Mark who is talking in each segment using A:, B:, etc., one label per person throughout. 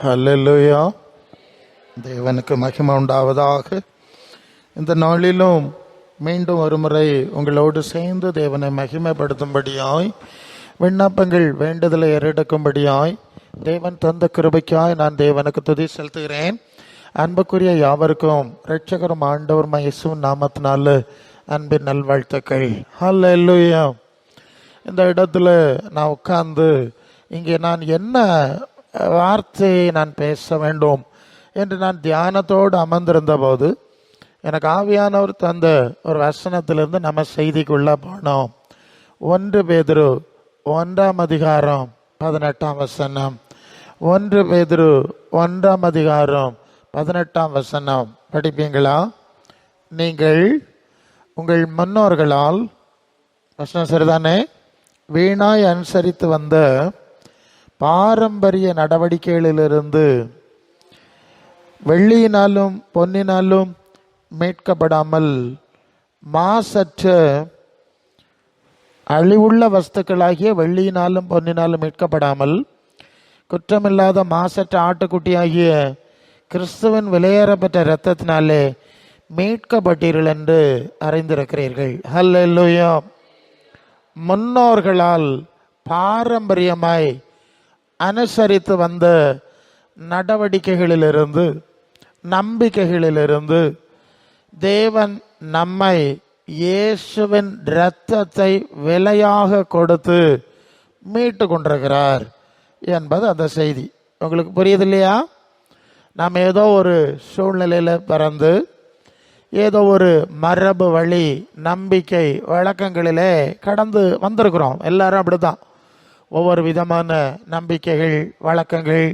A: ஹல்லேலூயா. தேவனுக்கு மகிமை உண்டாவதாக. இந்த நாளிலும் மீண்டும் ஒருமுறை உங்களோடு சேர்ந்து தேவனை மகிமைப்படுத்தும்படியாய், விண்ணப்பங்கள் வேண்டுதலை ஏறெடுக்கும்படியாய் தேவன் தந்த கிருபைக்காய் நான் தேவனுக்கு துதி செலுத்துகிறேன். அன்புக்குரிய யாவருக்கும் இரட்சகரும் ஆண்டவர் இயேசுவின் நாமத்தினால அன்பின் நல்வாழ்த்துக்கள். ஹல்லேலூயா. இந்த இடத்துல நான் உட்கார்ந்து இங்கே நான் என்ன வார்த்தையை நான் பேச வேண்டும் என்று நான் தியானத்தோடு அமர்ந்திருந்த போது எனக்கு ஆவியானவர் தந்த ஒரு வசனத்திலிருந்து நம்ம செய்திக்குள்ள போனோம். 1 பேதுரு 1ஆம் அதிகாரம் 18ஆம் வசனம். 1 பேதுரு 1ஆம் அதிகாரம் 18ஆம் வசனம் படிப்பீங்களா? நீங்கள் உங்கள் முன்னோர்களால், வசனம் சரிதானே, வீணாய் அனுசரித்து வந்த பாரம்பரிய நடவடிக்கைகளிலிருந்து வெள்ளியினாலும் பொன்னினாலும் மீட்கப்படாமல் மாசற்ற அழிவுள்ள வஸ்துக்களாகிய வெள்ளியினாலும் பொன்னினாலும் மீட்கப்படாமல் குற்றமில்லாத மாசற்ற ஆட்டுக்குட்டியாகிய கிறிஸ்துவின் விலையேறப்பட்ட இரத்தத்தினாலே மீட்கப்பட்டீர்கள் என்று அறிந்திருக்கிறீர்கள். ஹல்லேலூயா. முன்னோர்களால் பாரம்பரியமாய் அனுசரித்து வந்த நடவடிக்கைகளிலிருந்து, நம்பிக்கைகளிலிருந்து தேவன் நம்மை இயேசுவின் இரத்தத்தை விலையாக கொடுத்து மீட்டு கொண்டிருக்கிறார் என்பது அந்த செய்தி. உங்களுக்கு புரியுது இல்லையா? நாம் ஏதோ ஒரு சூழ்நிலையில் பிறந்து ஏதோ ஒரு மரபு வழி நம்பிக்கை வழக்கங்களிலே கடந்து வந்திருக்கிறோம். எல்லாரும் அப்படிதான். ஒவ்வொரு விதமான நம்பிக்கைகள், வழக்கங்கள்,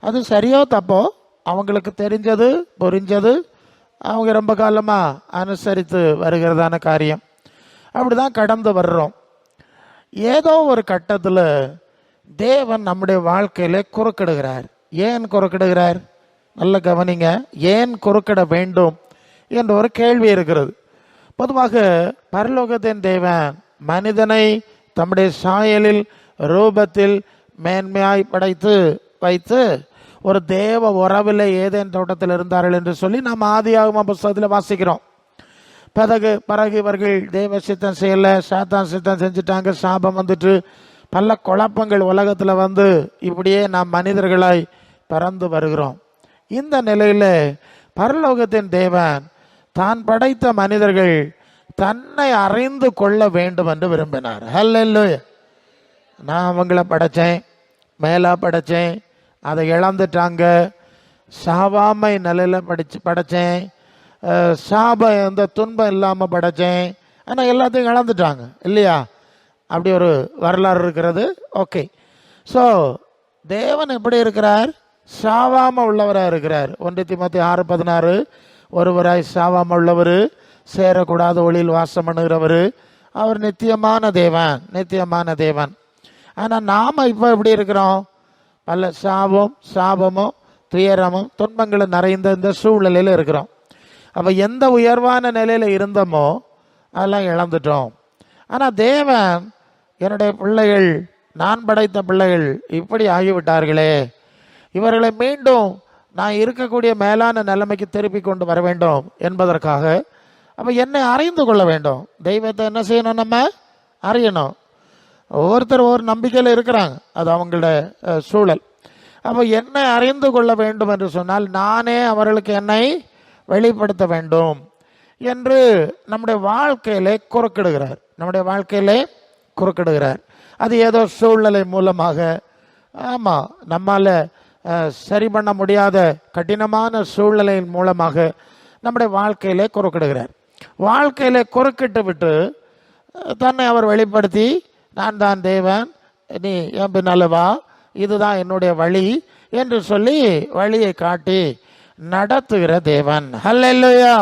A: அது சரியோ தப்போ அவங்களுக்கு தெரிஞ்சது, புரிஞ்சது, அவங்க ரொம்ப காலமாக அனுசரித்து வருகிறதான காரியம். அப்படிதான் கடந்து வர்றோம். ஏதோ ஒரு கட்டத்தில் தேவன் நம்முடைய வாழ்க்கையில குறுக்கிடுகிறார். ஏன் குறுக்கிடுகிறார்? நல்ல கவனிங்க. ஏன் குறுக்கிட வேண்டும் என்ற ஒரு கேள்வி இருக்கிறது. பொதுவாக பரலோகத்தின் தேவன் மனிதனை தம்முடைய சாயலில், ரூபத்தில் மேன்மையாய் படைத்து வைத்து ஒரு தேவ உறவில் ஏதேன் தோட்டத்தில் இருந்தார்கள் என்று சொல்லி நாம் ஆதியாகம புத்தகத்தில் வாசிக்கிறோம். பிறகு இவர்கள் தேவ சித்தம் செய்யலை, சாத்தான் சித்தம் செஞ்சுட்டாங்க, சாபம் வந்துட்டு பல குழப்பங்கள் உலகத்தில் வந்து இப்படியே நாம் மனிதர்களாய் பறந்து வருகிறோம். இந்த நிலையில் பரலோகத்தின் தேவன் தான் படைத்த மனிதர்கள் தன்னை அறிந்து கொள்ள வேண்டும் என்று விரும்பினார். ஹல்லேலூயா. நான் அவங்கள படைத்தேன், மேலா படைத்தேன், அதை இழந்துட்டாங்க. சாவாமை நிலையில் படைத்தேன், சாபம் எந்த துன்பம் இல்லாமல் படைத்தேன், ஆனால் எல்லாத்தையும் இழந்துட்டாங்க இல்லையா? அப்படி ஒரு வரலாறு இருக்கிறது. ஓகே. ஸோ தேவன் எப்படி இருக்கிறார்? சாவாமல் உள்ளவராக இருக்கிறார். 1 தீமோத்தேயு 6:16, ஒருவராய் சாவாமல் உள்ளவர், சேரக்கூடாத ஒளியில் வாசம் பண்ணுகிறவர், அவர் நித்தியமான தேவன், நித்தியமான தேவன். ஆனால் நாம் இப்போ எப்படி இருக்கிறோம்? பல சாபமும் துயரமும் துன்பங்களும் நிறைந்த இந்த சூழ்நிலையில் இருக்கிறோம். அப்போ எந்த உயர்வான நிலையில் இருந்தோமோ அதெல்லாம் இழந்துட்டோம். ஆனால் தேவன், என்னுடைய பிள்ளைகள், நான் படைத்த பிள்ளைகள் இப்படி ஆகிவிட்டார்களே, இவர்களை மீண்டும் நான் இருக்கக்கூடிய மேலான நிலைமைக்கு திருப்பி கொண்டு வர வேண்டும் என்பதற்காக அப்போ என்னை அறிந்து கொள்ள வேண்டும். தெய்வத்தை என்ன செய்யணும்? நம்ம அறியணும். ஒவ்வொருத்தர் ஒவ்வொரு நம்பிக்கையில் இருக்கிறாங்க, அது அவங்களோட சூழல். அப்போ என்னை அறிந்து கொள்ள வேண்டும் என்று சொன்னால் நானே அவர்களுக்கு என்னை வெளிப்படுத்த வேண்டும் என்று நம்முடைய வாழ்க்கையிலே குறுக்கிடுகிறார். நம்முடைய வாழ்க்கையிலே குறுக்கிடுகிறார். அது ஏதோ சூழ்நிலை மூலமாக, ஆமாம், நம்மால் சரி பண்ண முடியாத கடினமான சூழ்நிலையின் மூலமாக நம்முடைய வாழ்க்கையிலே குறுக்கிடுகிறார். வாழ்க்கையிலே குறுக்கிட்டு விட்டு தன்னை அவர் வெளிப்படுத்தி, நான் தான் தேவன், நீ என் பின்னால வா, இதுதான் என்னுடைய வழி என்று சொல்லி வழியை காட்டி நடத்துகிற தேவன். ஹல்லேலூயா.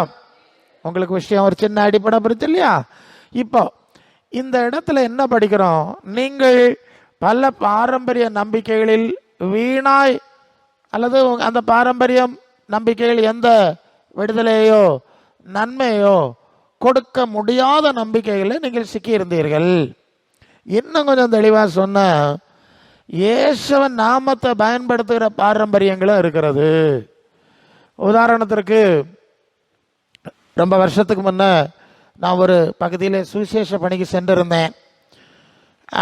A: உங்களுக்கு விஷயம் ஒரு சின்ன அடிப்படை புரிச்சு இல்லையா? இப்போ இந்த இடத்துல என்ன படிக்கிறோம்? நீங்கள் பல பாரம்பரிய நம்பிக்கைகளில் வீணாய் அல்லது அந்த பாரம்பரியம் நம்பிக்கைகள் எந்த விடுதலையோ நன்மையோ கொடுக்க முடியாத நம்பிக்கைகளை நீங்கள் சிக்கியிருந்தீர்கள். இன்னும் கொஞ்சம் தெளிவாக சொன்ன, இயேசுவின் நாமத்தை பயன்படுத்துகிற பாரம்பரியங்களும் இருக்கிறது. உதாரணத்திற்கு, ரொம்ப வருஷத்துக்கு முன்ன நான் ஒரு பகுதியில் சுவிசேஷ பணிக்கு சென்றிருந்தேன்.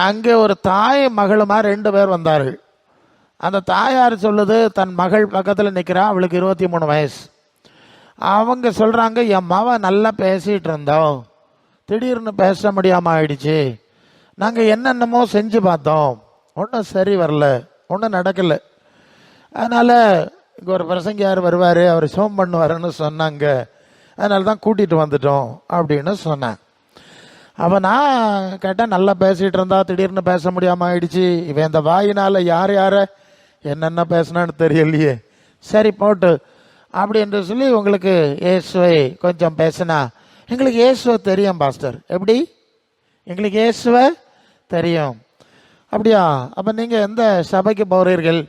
A: அங்கே ஒரு தாய் மகளுமா 2 பேர் வந்தார்கள். அந்த தாயார் சொல்லுது, தன் மகள் பக்கத்தில் நிற்கிறா, அவளுக்கு 23 வயசு. அவங்க சொல்கிறாங்க, என் மவன் நல்லா பேசிகிட்டு இருந்தோம், திடீர்னு பேச முடியாமல் ஆயிடுச்சு. நாங்கள் என்னென்னமோ செஞ்சு பார்த்தோம், ஒன்றும் சரி வரல, ஒன்றும் நடக்கலை. அதனால் இங்கே ஒரு பிரசங்கியார் வருவார், அவர் சோம் பண்ணுவாருன்னு சொன்னாங்க, அதனால தான் கூட்டிகிட்டு வந்துட்டோம் அப்படின்னு சொன்னேன். அப்போ நான் கேட்டேன், நல்லா பேசிகிட்டு இருந்தா திடீர்னு பேச முடியாமல் ஆயிடுச்சு, இவன் இந்த வாயினால் யாரை என்னென்ன பேசினான்னு தெரியலையே, சரி போட்டு அப்படின்னு சொல்லி, உங்களுக்கு இயேசுவை கொஞ்சம் பேசினா. எங்களுக்கு இயேசுவை தெரியும் பாஸ்டர். எப்படி? எங்களுக்கு இயேசுவை தெரியும். அப்படியா? அப்போ நீங்கள் எந்த சபைக்கு போகிறீர்கள்?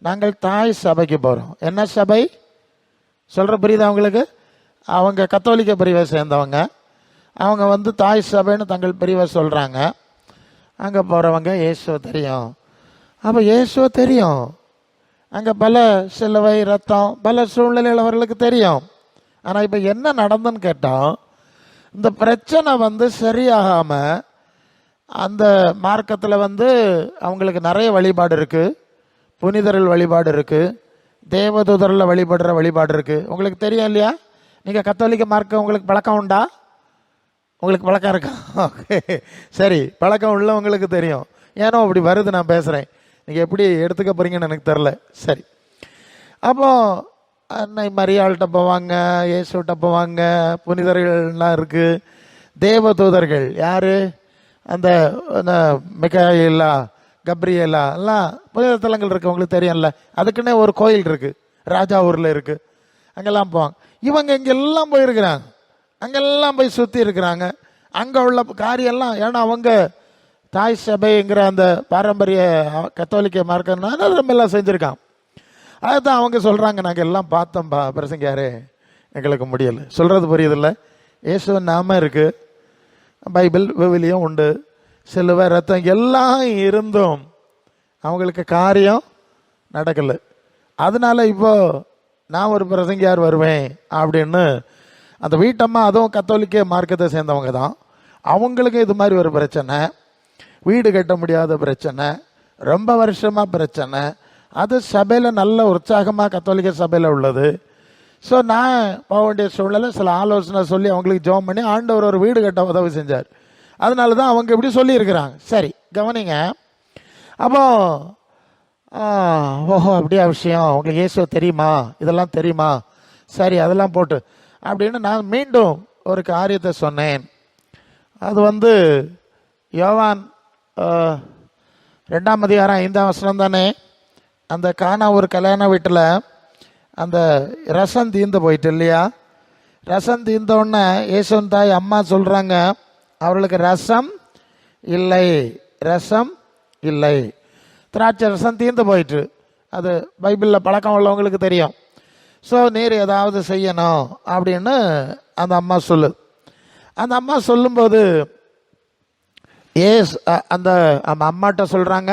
A: நாங்கள் தாய் சபைக்கு போகிறோம். என்ன சபை சொல்கிற புரியுதா அவங்களுக்கு? அவங்க கத்தோலிக்க பிரிவை சேர்ந்தவங்க. அவங்க தாய் சபைன்னு தங்கள் பிரிவை சொல்கிறாங்க. அங்கே போகிறவங்க இயேசுவை தெரியும். அப்போ இயேசுவை தெரியும். அங்கே பல சிலுவை ரத்தம் பல சூழ்நிலைகள் அவர்களுக்கு தெரியும். ஆனால் இப்போ என்ன நடந்துன்னு கேட்டால், இந்த பிரச்சனை சரியாகாமல் அந்த மார்க்கத்தில் அவங்களுக்கு நிறைய வழிபாடு இருக்குது, புனிதர்கள் வழிபாடு இருக்குது, தேவதூதரில் வழிபடுற வழிபாடு இருக்குது. உங்களுக்கு தெரியும் இல்லையா? நீங்கள் கத்தோலிக்க மார்க்கம் உங்களுக்கு பழக்கம் உண்டா? உங்களுக்கு பழக்கம் இருக்கா? ஓகே, சரி, பழக்கம் உள்ளவங்களுக்கு தெரியும். ஏனோ அப்படி வருது, நான் பேசுகிறேன், நீங்கள் எப்படி எடுத்துக்க போகிறீங்கன்னு எனக்கு தெரில. சரி, அப்போது அன்னை மரியாள்கிட்ட போவாங்க, இயேசுகிட்ட போவாங்க, புனிதர்கள்லாம் இருக்குது, தேவதூதர்கள் யார்? அந்த மிகாயேலா, கப்ரியேலா எல்லாம் புனித தலங்கள் இருக்குது, உங்களுக்கு தெரியும்ல. அதுக்குன்னே ஒரு கோயில் இருக்குது, ராஜா ஊரில் இருக்குது, அங்கெல்லாம் போவாங்க. இவங்க இங்கெல்லாம் போயிருக்கிறாங்க, அங்கெல்லாம் போய் சுற்றி இருக்கிறாங்க. அங்கே உள்ள காரியெல்லாம், ஏன்னா அவங்க தாய் சபைங்கிற அந்த பாரம்பரிய கத்தோலிக்க மார்க்கம்னால ரொம்ப எல்லாம் செஞ்சுருக்கான். அதுதான் அவங்க சொல்கிறாங்க, நாங்கள் எல்லாம் பார்த்தோம்பா பிரசங்கியாரே, எங்களுக்கு முடியலை. சொல்கிறது புரியுதில்ல? இயேசுவின் நாம இருக்குது, பைபிள் விவிலியம் உண்டு, சிலுவை ரத்தம் எல்லாம் இருந்தும் அவங்களுக்கு காரியம் நடக்கலை. அதனால இப்போ நான் ஒரு பிரசங்கியார் வருவேன் அப்படின்னு அந்த வீட்டம்மா, அதுவும் கத்தோலிக்க மார்க்கத்தை சேர்ந்தவங்க தான், அவங்களுக்கு இது மாதிரி ஒரு பிரச்சனை, வீடு கட்ட முடியாத பிரச்சனை, ரொம்ப வருஷமாக பிரச்சனை. அது சபையில் நல்ல உற்சாகமாக கத்தோலிக்க சபையில் உள்ளது. ஸோ நான் போக வேண்டிய சூழ்நிலை, சில ஆலோசனை சொல்லி அவங்களுக்கு ஜெபம் பண்ணி ஆண்டவர் ஒரு வீடு கட்ட உதவி செஞ்சார். அதனால தான் அவங்க இப்படி சொல்லியிருக்கிறாங்க. சரி, கவனிங்க. அப்போ ஓஹோ அப்படியா விஷயம், உங்களுக்கு இயேசு தெரியுமா, இதெல்லாம் தெரியுமா, சரி அதெல்லாம் போட்டு அப்படின்னு நான் மீண்டும் ஒரு காரியத்தை சொன்னேன். அது யோவான் 2ஆம் அதிகாரம் 5ஆம் வசனம் தானே. அந்த கானா ஒரு கல்யாண வீட்டில் அந்த ரசம் தீர்ந்து போயிட்டு இல்லையா? ரசம் தீர்ந்தோடனே இயேசுவின் தாய் அம்மா சொல்கிறாங்க, அவர்களுக்கு ரசம் இல்லை, ரசம் இல்லை. திராட்சை ரசம் தீர்ந்து போயிட்டு, அது பைபிளில் பழக்கம் உள்ளவங்களுக்கு தெரியும். ஸோ நீர் ஏதாவது செய்யணும் அப்படின்னு அந்த அம்மா சொல்லு. அந்த அம்மா சொல்லும்போது அந்த அம்மாட்ட சொல்கிறாங்க,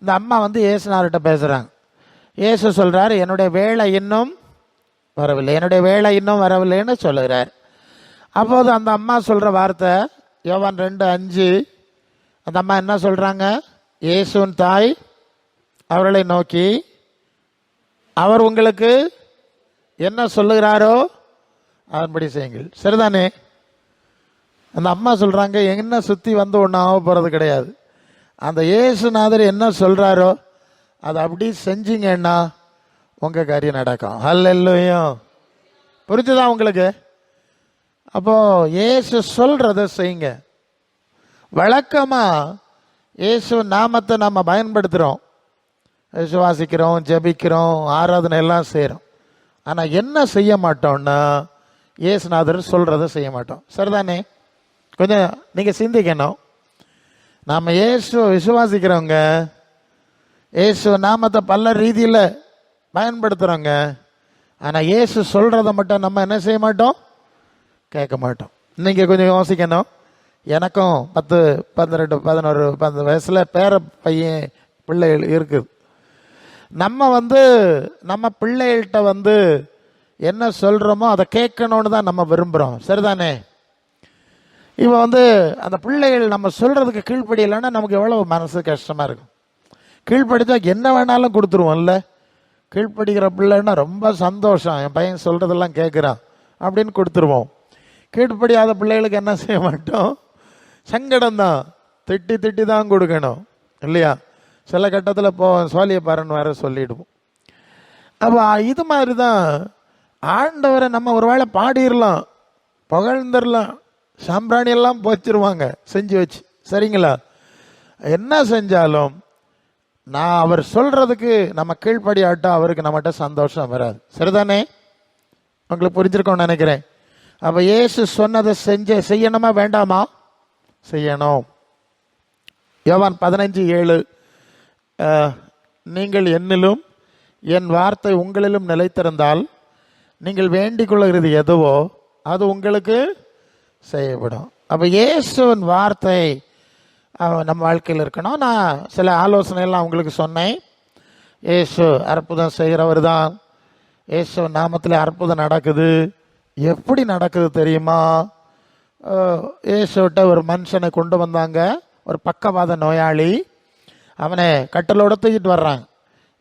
A: இந்த அம்மா இயேசுனார்கிட்ட பேசுகிறாங்க. இயேசு சொல்கிறார், என்னுடைய வேலை இன்னும் வரவில்லை, என்னுடைய வேலை இன்னும் வரவில்லைன்னு சொல்லுகிறார். அப்போது அந்த அம்மா சொல்கிற வார்த்தை யோவான் 2:5. அந்த அம்மா என்ன சொல்கிறாங்க? இயேசுவின் தாய் அவர்களை நோக்கி, அவர் உங்களுக்கு என்ன சொல்லுகிறாரோ அதன்படி செய்யுங்கள். சரிதானே? அந்த அம்மா சொல்கிறாங்க, என்ன சுற்றி ஒன்றும் ஆக போகிறது கிடையாது, அந்த இயேசுநாதர் என்ன சொல்கிறாரோ அதை அப்படி செஞ்சீங்கன்னா உங்கள் காரியம் நடக்கும். ஹல்லேலூயா. புரிஞ்சுதா உங்களுக்கு? அப்போது இயேசு சொல்கிறத செய்யுங்க. வழக்கமாக இயேசு நாமத்தை நம்ம பயன்படுத்துகிறோம், விசுவாசிக்கிறோம், ஜெபிக்கிறோம், ஆராதனை எல்லாம் செய்கிறோம். ஆனால் என்ன செய்ய மாட்டோம்னா இயேசுநாதர் சொல்கிறத செய்ய மாட்டோம். சரிதானே? கொஞ்சம் நீங்கள் சிந்திக்கணும். நாம் இயேசுவை விசுவாசிக்கிறவங்க, இயேசு நாமத்தை பல ரீதியில் பயன்படுத்துகிறோங்க. ஆனால் இயேசு சொல்கிறத மட்டும் நம்ம என்ன செய்ய மாட்டோம், கேட்க மாட்டோம். நீங்கள் கொஞ்சம் யோசிக்கணும். எனக்கும் 10, 12, 11, 12 வயசில் பேர பையன் பிள்ளைகள் இருக்குது. நம்ம பிள்ளைகள்கிட்ட என்ன சொல்கிறோமோ அதை கேட்கணுன்னு தான் நம்ம விரும்புகிறோம், சரிதானே? இப்போ அந்த பிள்ளைகள் நம்ம சொல்கிறதுக்கு கீழ்ப்படியலைன்னா நமக்கு எவ்வளோ மனசு கஷ்டமாக இருக்கும். கீழ்ப்படித்தா என்ன வேணாலும் கொடுத்துருவோம்ல. கீழ்ப்படிக்கிற பிள்ளைன்னா ரொம்ப சந்தோஷம், என் பையன் சொல்கிறதெல்லாம் கேட்குறான் அப்படின்னு கொடுத்துருவோம். கீழ்ப்படியாத பிள்ளைகளுக்கு என்ன செய்ய மாட்டோம், சங்கடம் தான், திட்டி திட்டி தான் கொடுக்கணும் இல்லையா? சில கட்டத்தில் சோழியை பாருன்னு வேற சொல்லிடுவோம். அப்போ இது மாதிரி தான் ஆண்டவரை நம்ம ஒரு வேளை பாடிடலாம், புகழ்ந்துடலாம், சாம்பிராணியெல்லாம் போச்சிருவாங்க செஞ்சு வச்சு, சரிங்களா? என்ன செஞ்சாலும் நான் அவர் சொல்றதுக்கு நம்ம கீழ்ப்படியாட்டா அவருக்கு நம்மகிட்ட சந்தோஷம் வராது, சரிதானே? உங்களுக்கு புரிஞ்சிருக்கோன்னு நினைக்கிறேன். அப்போ இயேசு சொன்னதை செய்யணுமா வேண்டாமா? செய்யணும். யோவான் 15:7, நீங்கள் என்னிலும் என் வார்த்தை உங்களிலும் நிலைத்திருந்தால் நீங்கள் வேண்டிக் கொள்கிறது எதுவோ அது உங்களுக்கு செய்யப்படும். அப்போ இயேசுவின் வார்த்தை நம்ம வாழ்க்கையில் இருக்கணும். நான் சில ஆலோசனையெல்லாம் உங்களுக்கு சொன்னேன். இயேசு அற்புதம் செய்கிறவர் தான். இயேசு நாமத்தில் அற்புதம் நடக்குது. எப்படி நடக்குது தெரியுமா? இயேசுகிட்ட ஒரு மனுஷனை கொண்டு வந்தாங்க, ஒரு பக்கவாத நோயாளி. அவனை கட்டலோட தூக்கிட்டு வர்றாங்க,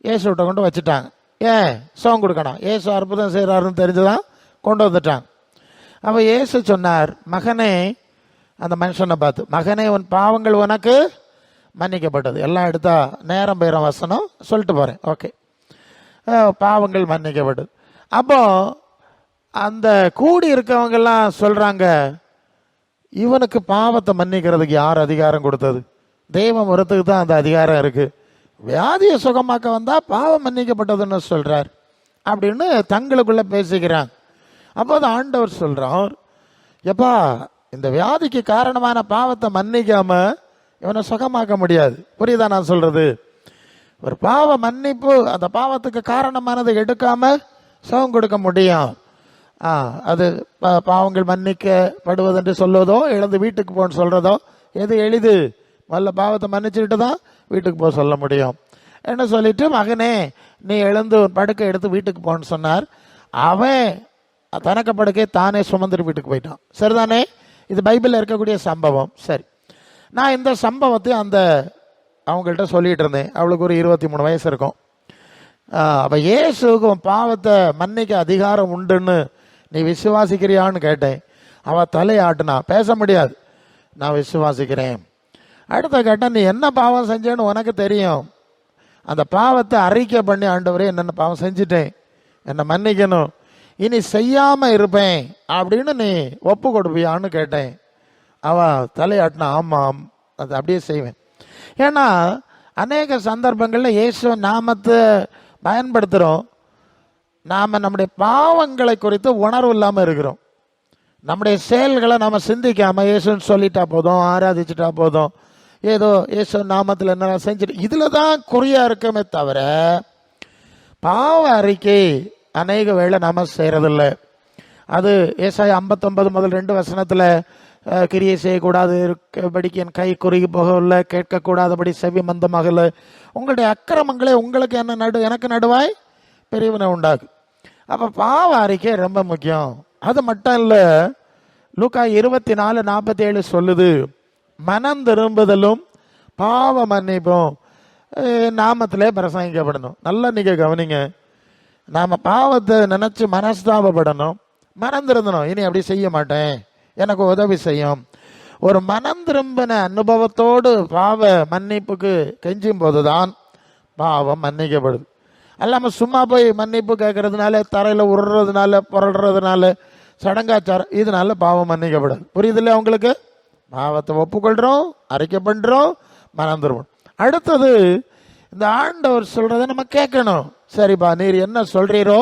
A: இயேசுகிட்ட கொண்டு வச்சுட்டாங்க. ஏன் சோகம் கொடுக்கணும், இயேசு அற்புதம் செய்கிறாருன்னு தெரிஞ்சுதான் கொண்டு வந்துட்டாங்க. அப்போ இயேசு சொன்னார், மகனே, அந்த மனுஷனை பார்த்து, மகனே உன் பாவங்கள் உனக்கு மன்னிக்கப்பட்டது. எல்லாம் எடுத்தா நேரம் பெயரம் வசனம் சொல்லிட்டு போகிறேன், ஓகே. பாவங்கள் மன்னிக்கப்பட்டது. அப்போ அந்த கூடி இருக்கவங்கெல்லாம் சொல்கிறாங்க, இவனுக்கு பாவத்தை மன்னிக்கிறதுக்கு யார் அதிகாரம் கொடுத்தது? தெய்வம் ஒருத்துக்கு தான் அந்த அதிகாரம் இருக்குது. வியாதியை சுகமாக்க வந்தால் பாவம் மன்னிக்கப்பட்டதுன்னு சொல்கிறார் அப்படின்னு தங்களுக்குள்ளே பேசிக்கிறாங்க. அப்போ அது ஆண்டவர் சொல்கிறார், எப்பா, இந்த வியாதிக்கு காரணமான பாவத்தை மன்னிக்காம இவனை சுகமாக்க முடியாது. புரியுதா நான் சொல்கிறது? ஒரு பாவ மன்னிப்பு, அந்த பாவத்துக்கு காரணமானதை எடுக்காம சுகம் கொடுக்க முடியும். அது பாவங்கள் மன்னிக்கப்படுவது என்று சொல்வதோ, எழுந்து வீட்டுக்கு போன்னு சொல்கிறதோ எது எளிது? முதல்ல பாவத்தை மன்னிச்சுக்கிட்டு தான் வீட்டுக்கு போக சொல்ல முடியும். என்ன சொல்லிட்டு, மகனே நீ எழுந்து ஒரு படுக்கை எடுத்து வீட்டுக்கு போன்னு சொன்னார். அவன் தனக்கு படுக்கை தானே சுமந்துட்டு வீட்டுக்கு போயிட்டான், சரிதானே? இது பைபிளில் இருக்கக்கூடிய சம்பவம். சரி, நான் இந்த சம்பவத்தை அவங்கள்ட்ட சொல்லிட்டு இருந்தேன். அவளுக்கு ஒரு 23 வயசு இருக்கும். அப்போ இயேசுக்கு பாவத்தை மன்னிக்க அதிகாரம் உண்டுன்னு நீ விசுவாசிக்கிறியான்னு கேட்டேன். அவள் தலையாட்டுனா, பேச முடியாது. நான் விசுவாசிக்கிறேன். அடுத்த கட்டம், நீ என்ன பாவம் செஞ்சேன்னு உனக்கு தெரியும். அந்த பாவத்தை அறிக்கை பண்ணி, ஆண்டவரே என்னென்ன பாவம் செஞ்சுட்டேன், என்னை மன்னிக்கணும், இனி செய்யாமல் இருப்பேன் அப்படின்னு நீ ஒப்பு கொடுப்பியான்னு கேட்டேன். அவள் தலையாட்டினா, ஆமாம், அது அப்படியே செய்வேன். ஏன்னா அநேக சந்தர்ப்பங்களில் இயேசு நாமத்தை பயன்படுத்துகிறோம். நாம் நம்முடைய பாவங்களை குறித்து உணர்வு இல்லாமல் இருக்கிறோம். நம்முடைய செயல்களை நாம் சிந்திக்காமல் இயேசுன்னு சொல்லிட்டா போதும், ஆராதிச்சுட்டா போதும், ஏதோ இயேசு நாமத்தில் என்ன செஞ்சுட்டு இதில் தான் குறியாக இருக்கமே தவிர பாவ அறிக்கை அநேக வேளை நாம் செய்கிறதில்ல. அது ஏசாயா 59 முதல் 2 வசனத்தில், கிரியை செய்யக்கூடாது இருக்கபடிக்கு என் கை குறுகி போகவில்லை, கேட்கக்கூடாதபடி செவி மந்தமாகல, உங்களுடைய அக்கிரமங்களே உங்களுக்கு எனக்கு நடுவாய் பிரிவினை உண்டாகும். அப்போ பாவ அறிக்கை ரொம்ப முக்கியம். அது மட்டும் இல்லை, லூக்கா 24:47 சொல்லுது, மனம் திரும்புதலும் பாவ மன்னிப்பும் நாமத்திலே பிரசங்கிக்கப்படணும். நல்லா நீங்கள் கவனிங்க. நாம் பாவத்தை நினச்சி மனஸ்தாபப்படணும், மனம் திருந்தணும், இனி அப்படி செய்ய மாட்டேன், எனக்கு உதவி செய்யும். ஒரு மனம் திரும்பின அனுபவத்தோடு பாவ மன்னிப்புக்கு கெஞ்சும் போது தான் பாவம் மன்னிக்கப்படுது. அல்லாமல் சும்மா போய் மன்னிப்பு கேட்கறதுனால, தரையில் உருறதுனால, புரள்றதுனால, சடங்காச்சாரம், இதனால பாவம் மன்னிக்கப்படாது. புரியுதில்லை உங்களுக்கு? பாவத்தை ஒப்புக்கொள்கிறோம், அறிக்கை பண்ணுறோம், மனம் திரும்பணும். அடுத்தது, இந்த ஆண்டவர் சொல்கிறத நம்ம கேட்கணும். சரிப்பா, நீர் என்ன சொல்கிறீரோ,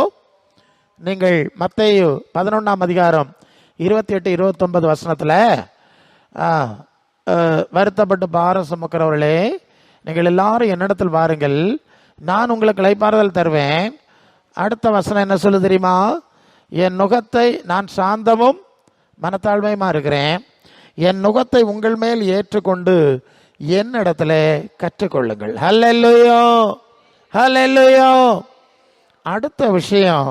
A: நீங்கள் மத்தேயு 11ஆம் அதிகாரம் 28-29 வசனத்தில், வருத்தப்பட்டு பாரம் சுமக்கிறவர்களே நீங்கள் எல்லாரும் என்னிடத்தில் வாருங்கள், நான் உங்களுக்கு இளைப்பாறுதல் தருவேன். அடுத்த வசனம் என்ன சொல்லு தெரியுமா? என் நுகத்தை நான் சாந்தமும் மனத்தாழ்மையுமா இருக்கிறேன், என் நுகத்தை உங்கள் மேல் ஏற்றுக்கொண்டு என்னிடத்துல கற்றுக்கொள்ளுங்கள். ஹல்லேலூயா, ஹல்லேலூயா. அடுத்த விஷயம்,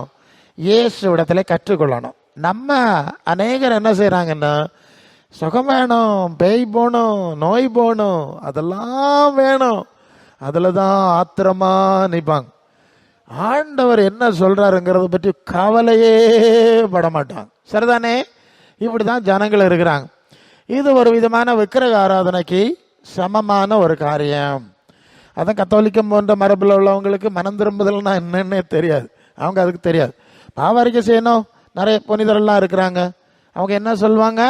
A: இயேசு இடத்துல கற்றுக்கொள்ளணும். நம்ம அநேகர் என்ன செய்கிறாங்கன்னா, சுகம் வேணும், பேய் போகணும், நோய் போகணும், அதெல்லாம் வேணும், அதில் தான் ஆத்திரமா நிற்பாங்க. ஆண்டவர் என்ன சொல்கிறாருங்கிறத பற்றி கவலையே பட மாட்டாங்க. சரிதானே? இப்படி தான் ஜனங்கள் இருக்கிறாங்க. இது ஒரு விதமான விக்கிரக ஆராதனைக்கு சமமான ஒரு காரியம். அதான் கத்தோலிக்கம் போன்ற மரபில் உள்ளவங்களுக்கு மனம் திரும்புதல்னா என்னன்னே தெரியாது. அவங்க அதுக்கு தெரியாது. பாவரிக்கை செய்யணும். நிறைய புனிதரெல்லாம் இருக்கிறாங்க. அவங்க என்ன சொல்லுவாங்க?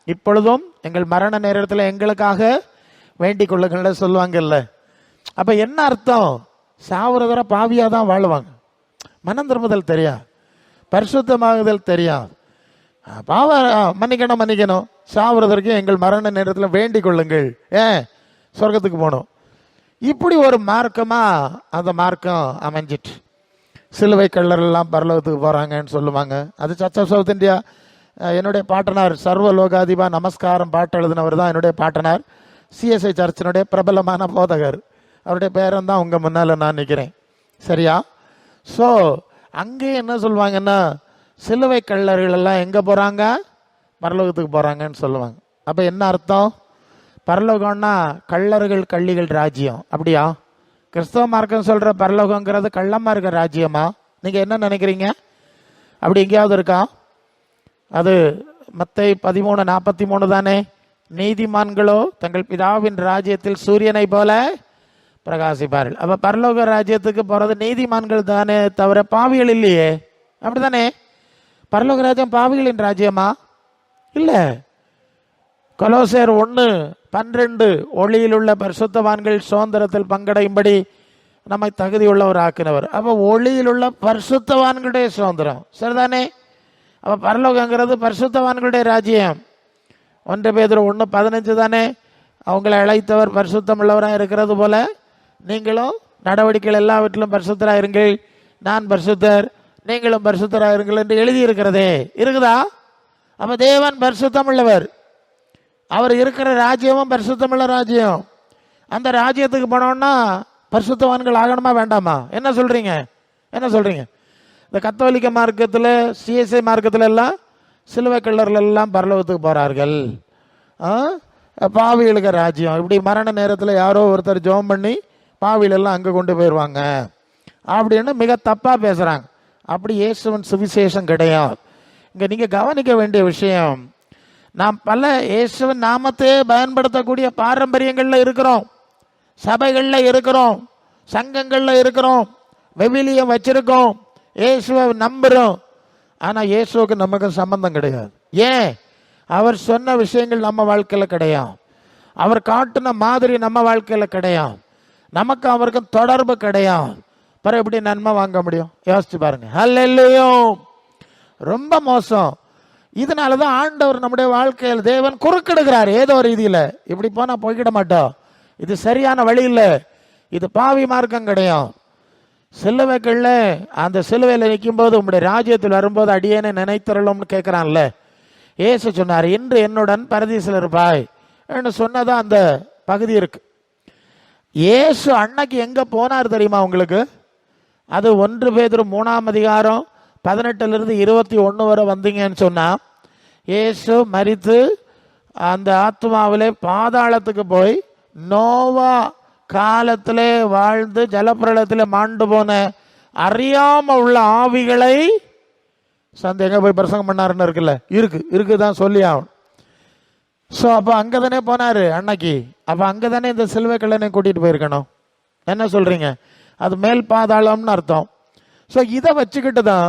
A: இப்பொழுதும் எங்கள் மரண நேரத்தில் எங்களுக்காக வேண்டிக் கொள்ளுங்கள்ல சொல்லுவாங்கல்ல. அப்போ என்ன அர்த்தம்? சாவுறதர பாவியாக தான் வாழ்வாங்க. மனம் திரும்புதல் தெரியாது, பரிசுத்தமாகுதல் தெரியாது. பாவ மன்னிக்கணும், சாவுறதற்கு எங்கள் மரண நேரத்தில் வேண்டிக் கொள்ளுங்கள், சொர்க்கத்துக்கு போகணும். இப்படி ஒரு மார்க்கமாக அந்த மார்க்கம் அமைஞ்சிட்டு சிலுவை கள்ளரெல்லாம் பரலோகத்துக்கு போகிறாங்கன்னு சொல்லுவாங்க. அது சர்ச் ஆஃப் சவுத் இந்தியா. என்னுடைய பாட்டனார் சர்வலோகாதிபா நமஸ்காரம் பாட்டு எழுதினவர் தான் என்னுடைய பாட்டனார். சிஎஸ்ஐ சர்ச்சினுடைய பிரபலமான போதகர். அவருடைய பேரன் தான் உங்கள் முன்னால் நான் நிற்கிறேன். சரியா? ஸோ அங்கே என்ன சொல்லுவாங்கன்னா, சிலுவை கள்ளர்கள் எல்லாம் எங்கே போகிறாங்க? பரலோகத்துக்கு போகிறாங்கன்னு சொல்லுவாங்க. அப்போ என்ன அர்த்தம்? பரலோகம்னா கள்ளர்கள் கள்ளிகள் ராஜ்யம். அப்படியா? கிறிஸ்தவ மார்க்கம் சொல்கிற பரலோகங்கிறது கள்ளமாக இருக்கிற ராஜ்யமா? நீங்கள் என்ன நினைக்கிறீங்க? அப்படி எங்கேயாவது இருக்கா? அது மத்தேயு 13:43 தானே? நீதிமான்களோ தங்கள் பிதாவின் ராஜ்யத்தில் சூரியனை போல பிரகாசிப்பார்கள். அப்போ பரலோக ராஜ்யத்துக்கு போகிறது நீதிமான்கள் தானே தவிர பாவிகள் இல்லையே. அப்படி தானே? பரலோக ராஜ்யம் பாவிகளின் ராஜ்யமா? இல்லை. கொலோசையர் 1:12 ஒளியில் உள்ள பரிசுத்தவான்கள் சுதந்திரத்தில் பங்கடையும்படி நம்மை தகுதியுள்ளவர் ஆக்கினவர். அப்போ ஒளியில் உள்ள பரிசுத்தவான்களுடைய சுதந்திரம். சரிதானே? அப்போ பரலோகங்கிறது பரிசுத்தவான்களுடைய ராஜ்யம். 1 பேதுரு 1:15 தானே? அவங்களை அழைத்தவர் பரிசுத்தம் உள்ளவராக இருக்கிறது போல நீங்களும் நடவடிக்கைகள் எல்லாவற்றிலும் பரிசுத்தராக இருங்கள், நான் பரிசுத்தர் நீங்களும் பரிசுத்தராக இருங்கள் என்று எழுதியிருக்கிறதே. இருக்குதா? அப்போ தேவன் பரிசுத்தம் உள்ளவர். அவர் இருக்கிற ராஜ்யமும் பரிசுத்தமுள்ள ராஜ்யம். அந்த ராஜ்யத்துக்கு போனோம்னா பரிசுத்தவான்கள் ஆகணுமா வேண்டாமா? என்ன சொல்கிறீங்க? இந்த கத்தோலிக்க மார்க்கத்தில், சிஎஸ்ஐ மார்க்கத்தில் எல்லாம் சிலுவை கள்ளர்கள் எல்லாம் பரலோகத்துக்கு போகிறார்கள். பாவிகளுக்கு ராஜ்யம். இப்படி மரண நேரத்தில் யாரோ ஒருத்தர் ஜெபம் பண்ணி பாவிலெல்லாம் அங்கே கொண்டு போயிடுவாங்க அப்படின்னு மிக தப்பாக பேசுகிறாங்க. அப்படி இயேசுவின் சுவிசேஷம் கிடையாது. இங்கே நீங்கள் கவனிக்க வேண்டிய விஷயம், நாம் பல இயேசுவின் நாமத்தையே பயன்படுத்தக்கூடிய பாரம்பரியங்களில் இருக்கிறோம், சபைகளில் இருக்கிறோம், சங்கங்களில் இருக்கிறோம், விவிலியம் வச்சிருக்கோம், இயேசுவை நம்புகிறோம். ஆனால் இயேசுவுக்கு நமக்கு சம்பந்தம் கிடையாது. ஏன்? அவர் சொன்ன விஷயங்கள் நம்ம வாழ்க்கையில் கிடையாது. அவர் காட்டின மாதிரி நம்ம வாழ்க்கையில் கிடையாது. நமக்கு அவருக்கும் தொடர்பு கிடையாது. பிறகு எப்படி நன்மை வாங்க முடியும்? யோசிச்சு பாருங்க. ஹல்லேலூயா. ரொம்ப மோசம். இதனால தான் ஆண்டவர் நம்முடைய வாழ்க்கையில் தேவன் குறுக்கிடுகிறார். ஏதோ ரீதியில் இப்படி போனால் போய்கிட மாட்டோம், இது சரியான வழி இல்லை, இது பாவி மார்க்கம் கிடையாது. சிலுவைகளில் அந்த சிலுவையில் நிற்கும்போது உங்களுடைய ராஜ்யத்தில் வரும்போது அடியேனை நினைத்தருளும்னு கேட்குறான்ல. ஏசு சொன்னார், இன்று என்னுடன் பரதீசில் இருப்பாய் என்று சொன்னதான் அந்த பகுதி இருக்கு. ஏசு அன்னைக்கு எங்கே போனார் தெரியுமா உங்களுக்கு? அது 1 பேதுரு 3:18 21 வரை வந்தீங்கன்னு சொன்னால், ஏசு மரித்து அந்த ஆத்மாவிலே பாதாளத்துக்கு போய் நோவா காலத்திலே வாழ்ந்து ஜலப்பிரளயத்திலே மாண்டு போன அறியாம உள்ள ஆவிகளை எங்க போய் பிரசங்கம் பண்ணாருன்னு இருக்குல்ல, இருக்குதான் சொல்லி ஆகணும். ஸோ அப்போ அங்கே தானே போனார் அன்னைக்கு. அப்போ அங்கே தானே இந்த சிலுவை கல்லனை கூட்டிகிட்டு போயிருக்கணும். என்ன சொல்கிறீங்க? அது மேல் பாதாளம்னு அர்த்தம். ஸோ இதை வச்சுக்கிட்டு தான்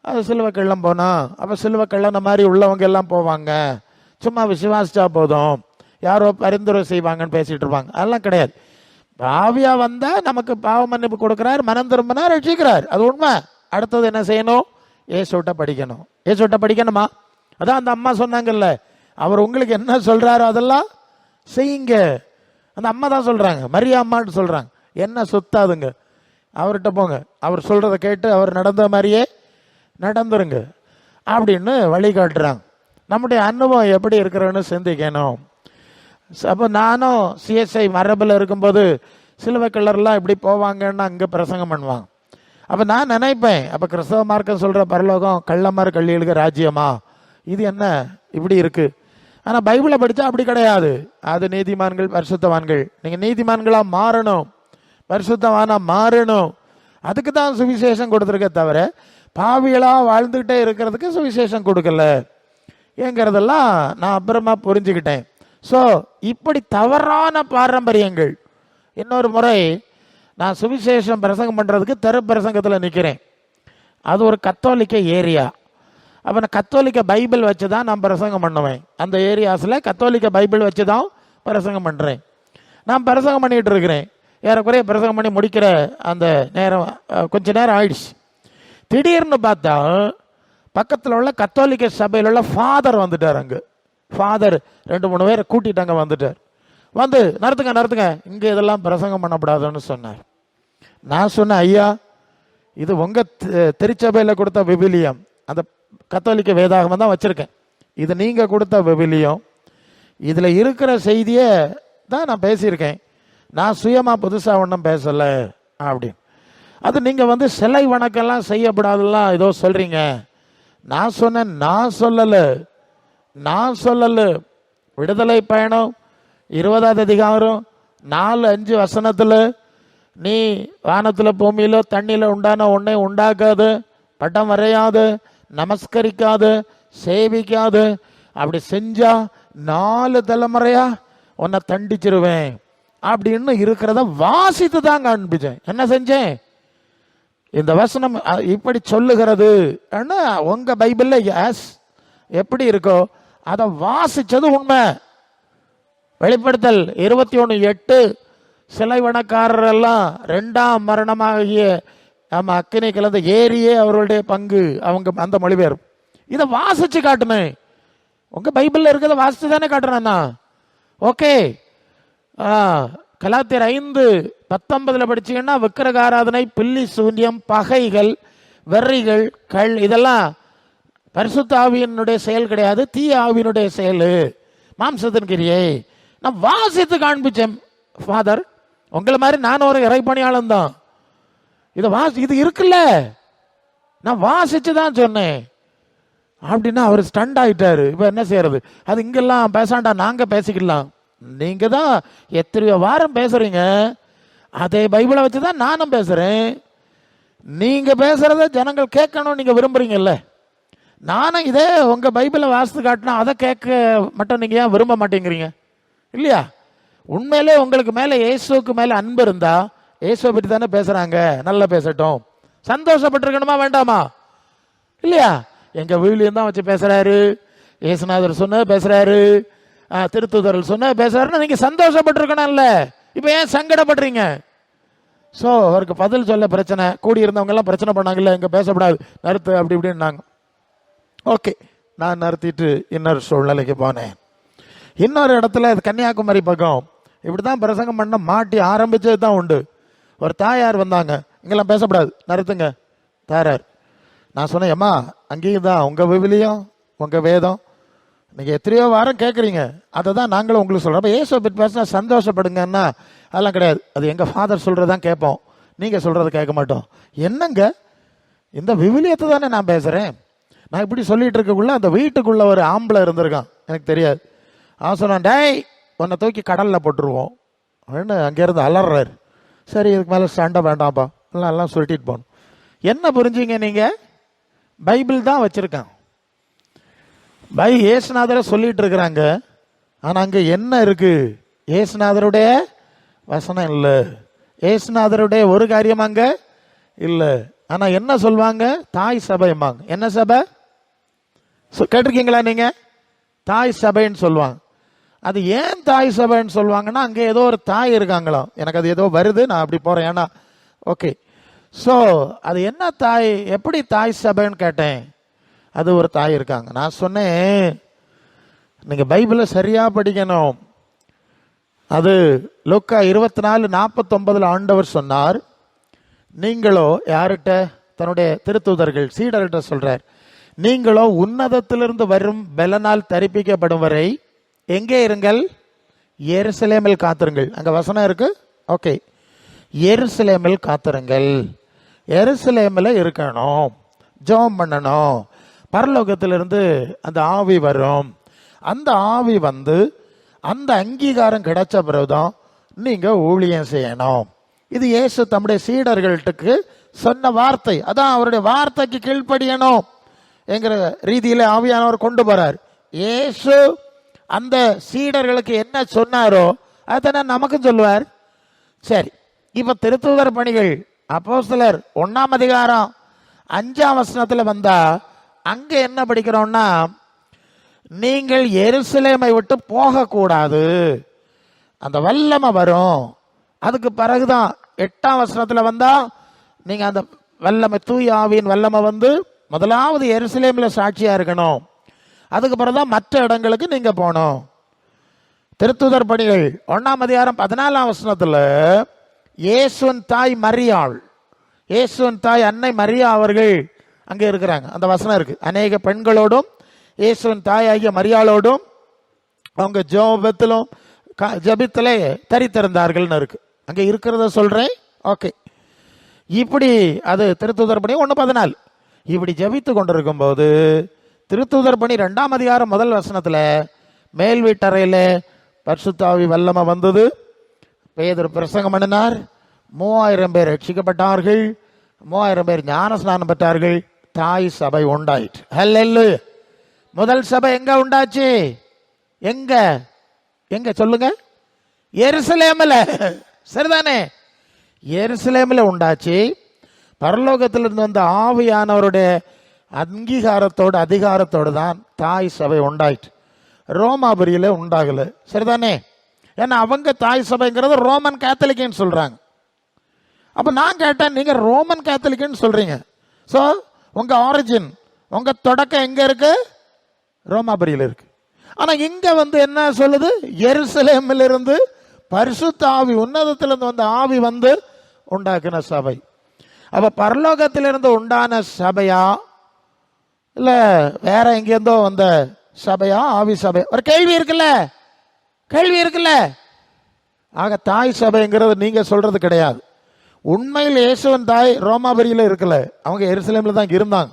A: அது சிலுவை கள்ளம் போனோம். அப்போ சிலுவை கள்ளன மாதிரி உள்ளவங்க எல்லாம் போவாங்க, சும்மா விசுவாசிச்சா போதும், யாரோ பரிந்துரை செய்வாங்கன்னு பேசிகிட்டு இருப்பாங்க. அதெல்லாம் கிடையாது. பாவியாக வந்தால் நமக்கு பாவ மன்னிப்பு கொடுக்குறார், மனம் திரும்பினா ரட்சிக்கிறார். அது உண்மை. அடுத்தது என்ன செய்யணும்? ஏசுவிட்ட படிக்கணும். ஏசுவிட்ட படிக்கணுமா? அதான் அந்த அம்மா சொன்னாங்கல்ல, அவர் உங்களுக்கு என்ன சொல்கிறாரோ அதெல்லாம் செய்யுங்க. அந்த அம்மா தான் சொல்கிறாங்க, மரியா அம்மான்னு சொல்கிறாங்க. என்ன சுத்தாதுங்க, அவர்கிட்ட போங்க, அவர் சொல்கிறத கேட்டு அவர் நடந்த மாதிரியே நடந்துருங்க அப்படின்னு வழிகாட்டுறாங்க. நம்முடைய அனுபவம் எப்படி இருக்கிறோன்னு சிந்திக்கணும். அப்போ நானும் சிஎஸ்ஐ மரபில் இருக்கும்போது சிலுவை கல்லர்லாம் இப்படி போவாங்கன்னு அங்கே பிரசங்கம் பண்ணுவாங்க. அப்போ நான் நினைப்பேன், அப்போ கிறிஸ்தவ மார்க்கம் சொல்கிற பரலோகம் கள்ளமாறு கள்ளிகளுக்கு ராஜ்யமா, இது என்ன இப்படி இருக்குது? ஆனால் பைபிளை படித்தா அப்படி கிடையாது. அது நீதிமான்கள் பரிசுத்தவான்கள், நீங்கள் நீதிமான்களாக மாறணும், பரிசுத்தவானாக மாறணும். அதுக்கு தான் சுவிசேஷம் கொடுத்துருக்க தவிர பாவிகளாக வாழ்ந்துக்கிட்டே இருக்கிறதுக்கு சுவிசேஷம் கொடுக்கல ஏங்கிறதெல்லாம் நான் அப்புறமா புரிஞ்சுக்கிட்டேன். ஸோ இப்படி தவறான பாரம்பரியங்கள். இன்னொரு முறை நான் சுவிசேஷம் பிரசங்கம் பண்ணுறதுக்கு தெரு பிரசங்கத்தில் நிற்கிறேன். அது ஒரு கத்தோலிக்க ஏரியா. அப்போ நான் கத்தோலிக்க பைபிள் வச்சு தான் நான் பிரசங்கம் பண்ணுவேன். அந்த ஏரியாஸில் கத்தோலிக்க பைபிள் வச்சு தான் பிரசங்கம் பண்ணுறேன். நான் பிரசங்கம் பண்ணிகிட்டு இருக்கிறேன். ஏறக்குறைய பிரசங்கம் பண்ணி முடிக்கிற அந்த நேரம் கொஞ்ச நேரம் ஆயிடுச்சு. திடீர்னு பார்த்தா பக்கத்தில் உள்ள கத்தோலிக்க சபையில் உள்ள ஃபாதர் வந்துட்டார். அங்கே ஃபாதர் 2-3 பேரை கூட்டிட்டாங்க, வந்துட்டார். வந்து நிறுத்துங்க, இங்கே இதெல்லாம் பிரசங்கம் பண்ணக்கூடாதுன்னு சொன்னார். நான் சொன்னேன், ஐயா இது உங்கள் திருச்சபையில் கொடுத்த விவிலியம், அந்த கத்தோலிக்க வேதாகமம் தான் வச்சுருக்கேன், இது நீங்கள் கொடுத்த விவிலியம், இதில் இருக்கிற செய்தியை தான் நான் பேசியிருக்கேன், நான் சுயமாக புதுசாக ஒன்றும் பேசலை அப்படின்னு. அது நீங்கள் வந்து சிலை வணக்கம்லாம் செய்யப்படாதெல்லாம் ஏதோ சொல்கிறீங்க. நான் சொன்னேன், நான் சொல்லலை. விடுதலை பயணம் 20ஆவது அதிகாரம் 4-5 வசனத்தில் நீ வானத்தில் பூமியிலோ தண்ணியில் உண்டான ஒன்றை உண்டாக்காது, பட்டம் வரையாது, நமஸ்கரிக்காது, சேவிக்காது, அப்படி செஞ்சா 4 தலைமுறையா உன்னை தண்டிச்சிருவேன் அப்படின்னு இருக்கிறத வாசித்து தான் காண்பிச்சேன். என்ன செஞ்சேன்? இந்த வசனம் இப்படி சொல்லுகிறது, உங்க பைபிள்ல எஸ் எப்படி இருக்கோ அதை வாசிச்சது உண்மை. வெளிப்படுத்தல் 21:8 சிலை வணக்காரர் எல்லாம் 2ஆம் மரணமாகிய அக்கினி கலந்த ஏரியே அவர்களுடைய பங்கு, அவங்க அந்த மொழிபெயர்ப்பு. இதை வாசிச்சு காட்டுனேன். உங்க பைபிள்ல இருக்கிறத வாசிச்சு தானே காட்டுறேன்னா. ஓகே, கலாத்தியர் 5:19 படிச்சீங்கன்னா விக்கிரக ஆராதனை, பில்லி சூன்யம், பகைகள், வெறிகள், இதெல்லாம் பரிசுத்த ஆவியினுடைய செயல் கிடையாது, தீய ஆவியினுடைய செயல், மாம்சத்தின் கிரியை. நான் வாசித்து காண்பிச்சேன். ஃபாதர், உங்களை மாதிரி நான் ஒரு இறைப்பணியாளன் தான், இது இருக்குல்ல, நான் வாசிச்சு தான் சொன்னேன் அப்படின்னா அவர் ஸ்டண்ட் ஆயிட்டாரு. இப்போ என்ன செய்யறது? அது இங்கெல்லாம் பேசாண்டா, நாங்கள் பேசிக்கலாம். நீங்க தான் எத்தனையோ வாரம் பேசுறீங்க, அதே பைபிளை வச்சு தான் நானும் பேசுறேன். நீங்க பேசுறத ஜனங்கள் கேட்கணும் நீங்க விரும்புறீங்கல்ல. நானும் இதே உங்க பைபிளை வாசித்து காட்டினா அதை கேட்க மட்டும் நீங்க ஏன் விரும்ப மாட்டேங்கிறீங்க? இல்லையா? உண்மையிலே உங்களுக்கு மேல இயேசுக்கு மேல அன்பு இருந்தா இயேசுவை பற்றி தானே பேசுறாங்க, நல்லா பேசட்டும். சந்தோஷப்பட்டிருக்கணுமா வேண்டாமா? இல்லையா? எங்க விவிலியம் தான் வச்சு பேசுறாரு, இயேசுநாதர் சொன்ன பேசுறாரு, திருத்துதர்கள் சொன்ன பேசுறாருன்னா நீங்க சந்தோஷப்பட்டிருக்கணும்ல. இப்ப ஏன் சங்கடப்படுறீங்க? ஸோ அவருக்கு பதில் சொல்ல பிரச்சனை. கூடியிருந்தவங்க எல்லாம் பிரச்சனை பண்ணாங்கல்ல, இங்க பேசப்படாது, நிறுத்து அப்படி இப்படின்னாங்க. ஓகே, நான் நிறுத்திட்டு இன்னொரு சூழ்நிலைக்கு போனேன். இன்னொரு இடத்துல கன்னியாகுமரி பக்கம் இப்படிதான் பிரசங்கம் பண்ண மாட்டி ஆரம்பிச்சது தான் உண்டு. ஒரு தாயார் வந்தாங்க, இங்கெல்லாம் பேசப்படாது, நிறுத்துங்க தாயார். நான் சொன்னேன், அம்மா அங்கேயும் தான் உங்க விவிலியம் உங்க வேதம் நீங்க எத்தனையோ வாரம் கேட்குறீங்க, அதை தான் நாங்களும் உங்களுக்கு சொல்றோம். அப்போ ஏசோ பற்றி பேசினா சந்தோஷப்படுங்கன்னா அதெல்லாம் கிடையாது, அது எங்க ஃபாதர் சொல்றதான் கேட்போம், நீங்க சொல்றதை கேட்க மாட்டோம். என்னங்க, இந்த விவிலியத்தை தானே நான் பேசுறேன். நான் இப்படி சொல்லிட்டு இருக்கக்குள்ள அந்த வீட்டுக்குள்ள ஒரு ஆம்பளை இருந்திருக்கான், எனக்கு தெரியாது. அவன் சொன்னான், டேய் உன்னை தூக்கி கடலில் போட்டுருவோம் அப்படின்னு அங்கேருந்து அலறாரு. சரி, இதுக்கு மேலே சண்டை வேண்டாம்ப்பா, எல்லாம் சொல்லிட்டு போகணும். என்ன புரிஞ்சுங்க நீங்க? பைபிள் தான் வச்சிருக்கான், இயேசுநாதரை சொல்லிட்டு இருக்கிறாங்க. ஆனா அங்க என்ன இருக்கு? இயேசுநாதருடைய வசனம் இல்லை, இயேசுநாதருடைய ஒரு காரியம் அங்க இல்லை. ஆனா என்ன சொல்வாங்க? தாய் சபைம்பாங்க. என்ன சபை கேட்டிருக்கீங்களா நீங்க? தாய் சபைன்னு சொல்லுவாங்க. அது ஏன் தாய் சபைன்னு சொல்லுவாங்கன்னா அங்க ஏதோ ஒரு தாய் இருக்காங்களாம். எனக்கு அது ஏதோ வருது, நான் அப்படி போறேன். ஏன்னா ஓகே, ஸோ அது என்ன தாய், எப்படி தாய் சபைன்னு கேட்டேன். அது ஒரு தாய் இருக்காங்க. நான் சொன்னேன், நீங்க பைபிளை சரியா படிக்கணும். அது லூக்கா 24:49 ஆண்டவர் சொன்னார், நீங்களோ யார்கிட்ட? தன்னுடைய திருத்தூதர்கள் சீடர்கிட்ட சொல்றார், நீங்களோ உன்னதத்திலிருந்து வரும் பலனால் தரிப்பிக்கப்படும் வரை எங்கே இருங்கள்? எருசலேமில் காத்திருங்கள். அங்க வசனம் இருக்கு. ஓகே, எருசலேமில் காத்திருங்கள். எருசலேமில் இருக்கணும், ஜெபம் பண்ணணும். பரலோகத்திலிருந்து அந்த ஆவி வரும். அந்த ஆவி வந்து அந்த அங்கீகாரம் கிடைச்ச பிறகுதான் நீங்க ஊழியம் செய்யணும். இது இயேசு தம்முடைய சீடர்களுக்கு சொன்ன வார்த்தை. அதான் அவருடைய வார்த்தைக்கு கீழ்ப்படியணும் என்கிற ரீதியில ஆவியானவர் கொண்டு போறார். இயேசு அந்த சீடர்களுக்கு என்ன சொன்னாரோ அதை நமக்கும் சொல்லுவார். சரி, இப்ப திருத்தூதர் பணிகள் அப்போஸ்தலர் 1ஆம் அதிகாரம் 5ஆம் வசனத்துல வந்தா அங்க என்ன படிக்கிறோம்னா, நீங்கள் எருசலேமை விட்டு போகக்கூடாது, அந்த வல்லமை வரும். அதுக்கு பிறகுதான் 8ஆம் வசனத்துல வந்தா நீங்க அந்த வல்லமை, தூய ஆவியின் வல்லமை வந்து முதலாவது எருசலேம்ல சாட்சியா இருக்கணும். அதுக்கு பிறகுதான் மற்ற இடங்களுக்கு நீங்க போகணும். திருத்தூதர் பணிகள் 1ஆம் அதிகாரம் 14ஆம் வசனத்துல இயேசுவின் தாய் மரியாள், இயேசுவின் தாய் அன்னை மரியா அவர்கள் அங்கே இருக்கிறாங்க. அந்த வசனம் இருக்கு. அநேக பெண்களோடும் இயேசுவின் தாயாகிய மரியாளோடும் அவங்க ஜெபத்திலும் ஜெபத்திலே தரித்திருந்தார்கள்னு இருக்கு. அங்க இருக்கிறத சொல்றேன். ஓகே, இப்படி அது திருத்தூதர் பணி 1:14. இப்படி ஜெபித்து கொண்டிருக்கும் போது திருத்தூதர் பணி 2ஆம் அதிகாரம் 1 வசனத்துல மேல் வீட்டறையில பரிசுத்த ஆவி வல்லமை வந்தது. பேதுரு பிரசங்கம் பண்ணினார். 3000 பேர் ரட்சிக்கப்பட்டார்கள். 3000 பேர் ஞான ஸ்நானம் பெற்றார்கள். தாய் சபை உண்டாயிற்று. ஹல்லேலூயா. முதல் சபை எங்க உண்டாச்சு? எங்க எங்க சொல்லுங்க? எருசலேமில். சரிதானே? எருசலேமில் உண்டாச்சு. பரலோகத்திலிருந்து வந்த ஆவியானவருடைய அங்கீகாரத்தோடு அதிகாரத்தோடு தான் தாய் சபை உண்டாயிற்று. ரோமாபுரியில உண்டாகல. சரிதானே? ஏன்னா அவங்க தாய் சபைங்கிறது ரோமன் கேத்தலிக்னு சொல்றாங்க. அப்ப நான் கேட்டேன், நீங்க ரோமன் கேத்தலிக்னு சொல்றீங்க. ஸோ உங்க ஆரிஜின், உங்க தொடக்கம் எங்க இருக்கு? ரோமாபுரியில் இருக்கு. ஆனா இங்க வந்து என்ன சொல்லுது? எருசலேமில் இருந்து பரிசுத்த ஆவி, உன்னதத்திலிருந்து வந்த ஆவி வந்து உண்டாக்குன சபை. அப்ப பரலோகத்திலிருந்து உண்டான சபையா இல்ல வேற எங்கேருந்தோ வந்த சபையா? ஆவி சபை. ஒரு கேள்வி இருக்குல்ல, கேள்வி இருக்குல்ல. ஆக தாய் சபைங்கிறது நீங்க சொல்றது கிடையாது. உண்மையில் இயேசுவின் தாய் ரோமாபுரியில் இருக்கல, அவங்க எருசலேமில் தான் இருந்தாங்க.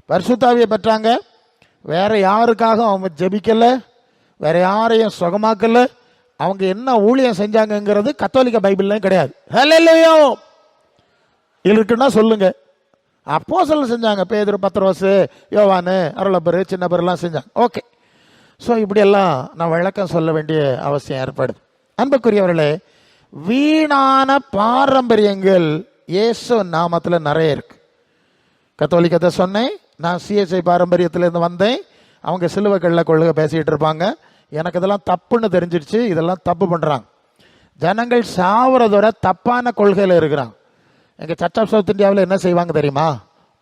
A: பரிசுத்தாவியை பெற்றாங்க. வேற யாருக்காக அவங்க ஜெபிக்கல, வேற யாரையும் சுகமாக்கல. அவங்க என்ன ஊழியம் செஞ்சாங்கிறது கத்தோலிக்க பைபிள்லையும் கிடையாது. ஹல்லேலூயா இருக்குன்னா சொல்லுங்க. அப்போஸ்தலர் செஞ்சாங்க. பேதுரு, பத்ரோஸ், யோவானு, அருளப்பரு, சின்னப்பரெல்லாம் செஞ்சாங்க. ஓகே. ஸோ இப்படியெல்லாம் நான் விளக்கம் சொல்ல வேண்டிய அவசியம் ஏற்படுது. அன்புக்குரியவர்களே, வீணான பாரம்பரியங்கள் இயேசு நாமத்தில் நிறைய இருக்கு. கத்தோலிக்கத்தை சொன்னேன். நான் சிஎஸ்ஐ பாரம்பரியத்திலேருந்து வந்தேன். அவங்க சிலுவை கள்ள கொள்கை பேசிகிட்டு இருப்பாங்க. எனக்கு இதெல்லாம் தப்புன்னு தெரிஞ்சிடுச்சு. இதெல்லாம் தப்பு பண்ணுறாங்க. ஜனங்கள் சாவறதோட தப்பான கொள்கையில் இருக்கிறாங்க. எங்கள் சர்ச் ஆஃப் சவுத் இந்தியாவில் என்ன செய்வாங்க தெரியுமா?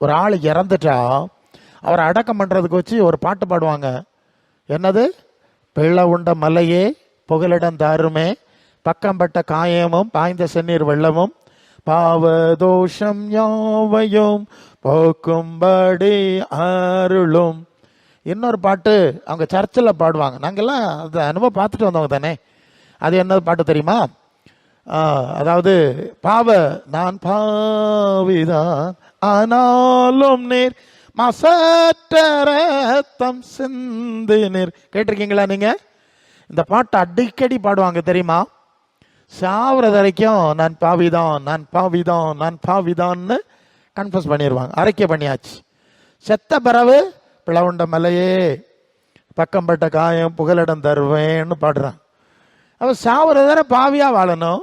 A: ஒரு ஆள் இறந்துட்டா அவரை அடக்கம் பண்ணுறதுக்கு வச்சு ஒரு பாட்டு பாடுவாங்க. என்னது? பிள்ளை உண்ட மலையே புகலிடம் தாருமே, பக்கம்பட்ட காயமும் பாய்ந்த செந்நீர் வெள்ளமும், பாவதோஷம் யாவையும் போக்கும்படி அருளும். இன்னொரு பாட்டு அவங்க சர்ச்சில் பாடுவாங்க. நாங்கெல்லாம் அந்த அனுபவம் பார்த்துட்டு வந்தவங்க தானே. அது என்ன பாட்டு தெரியுமா? அதாவது நான் பாவிதான் ஆனாலும் நீர் மசற்ற ரத்தம் சிந்தினீர். கேட்டிருக்கீங்களா நீங்க? இந்த பாட்டு அடிக்கடி பாடுவாங்க தெரியுமா? சாவறது வரைக்கும் நான் பாவிதான், நான் பாவிதான், நான் பாவிதான்னு கன்ஃபஸ் பண்ணிடுவாங்க. அறிக்கை பண்ணியாச்சு. செத்த பிறகு பிளவுண்ட மலையே பக்கம்பட்ட காயம் புகலிடம் தருவேன்னு பாடுறான். அவன் சாவறது வரை பாவியா வாழணும்,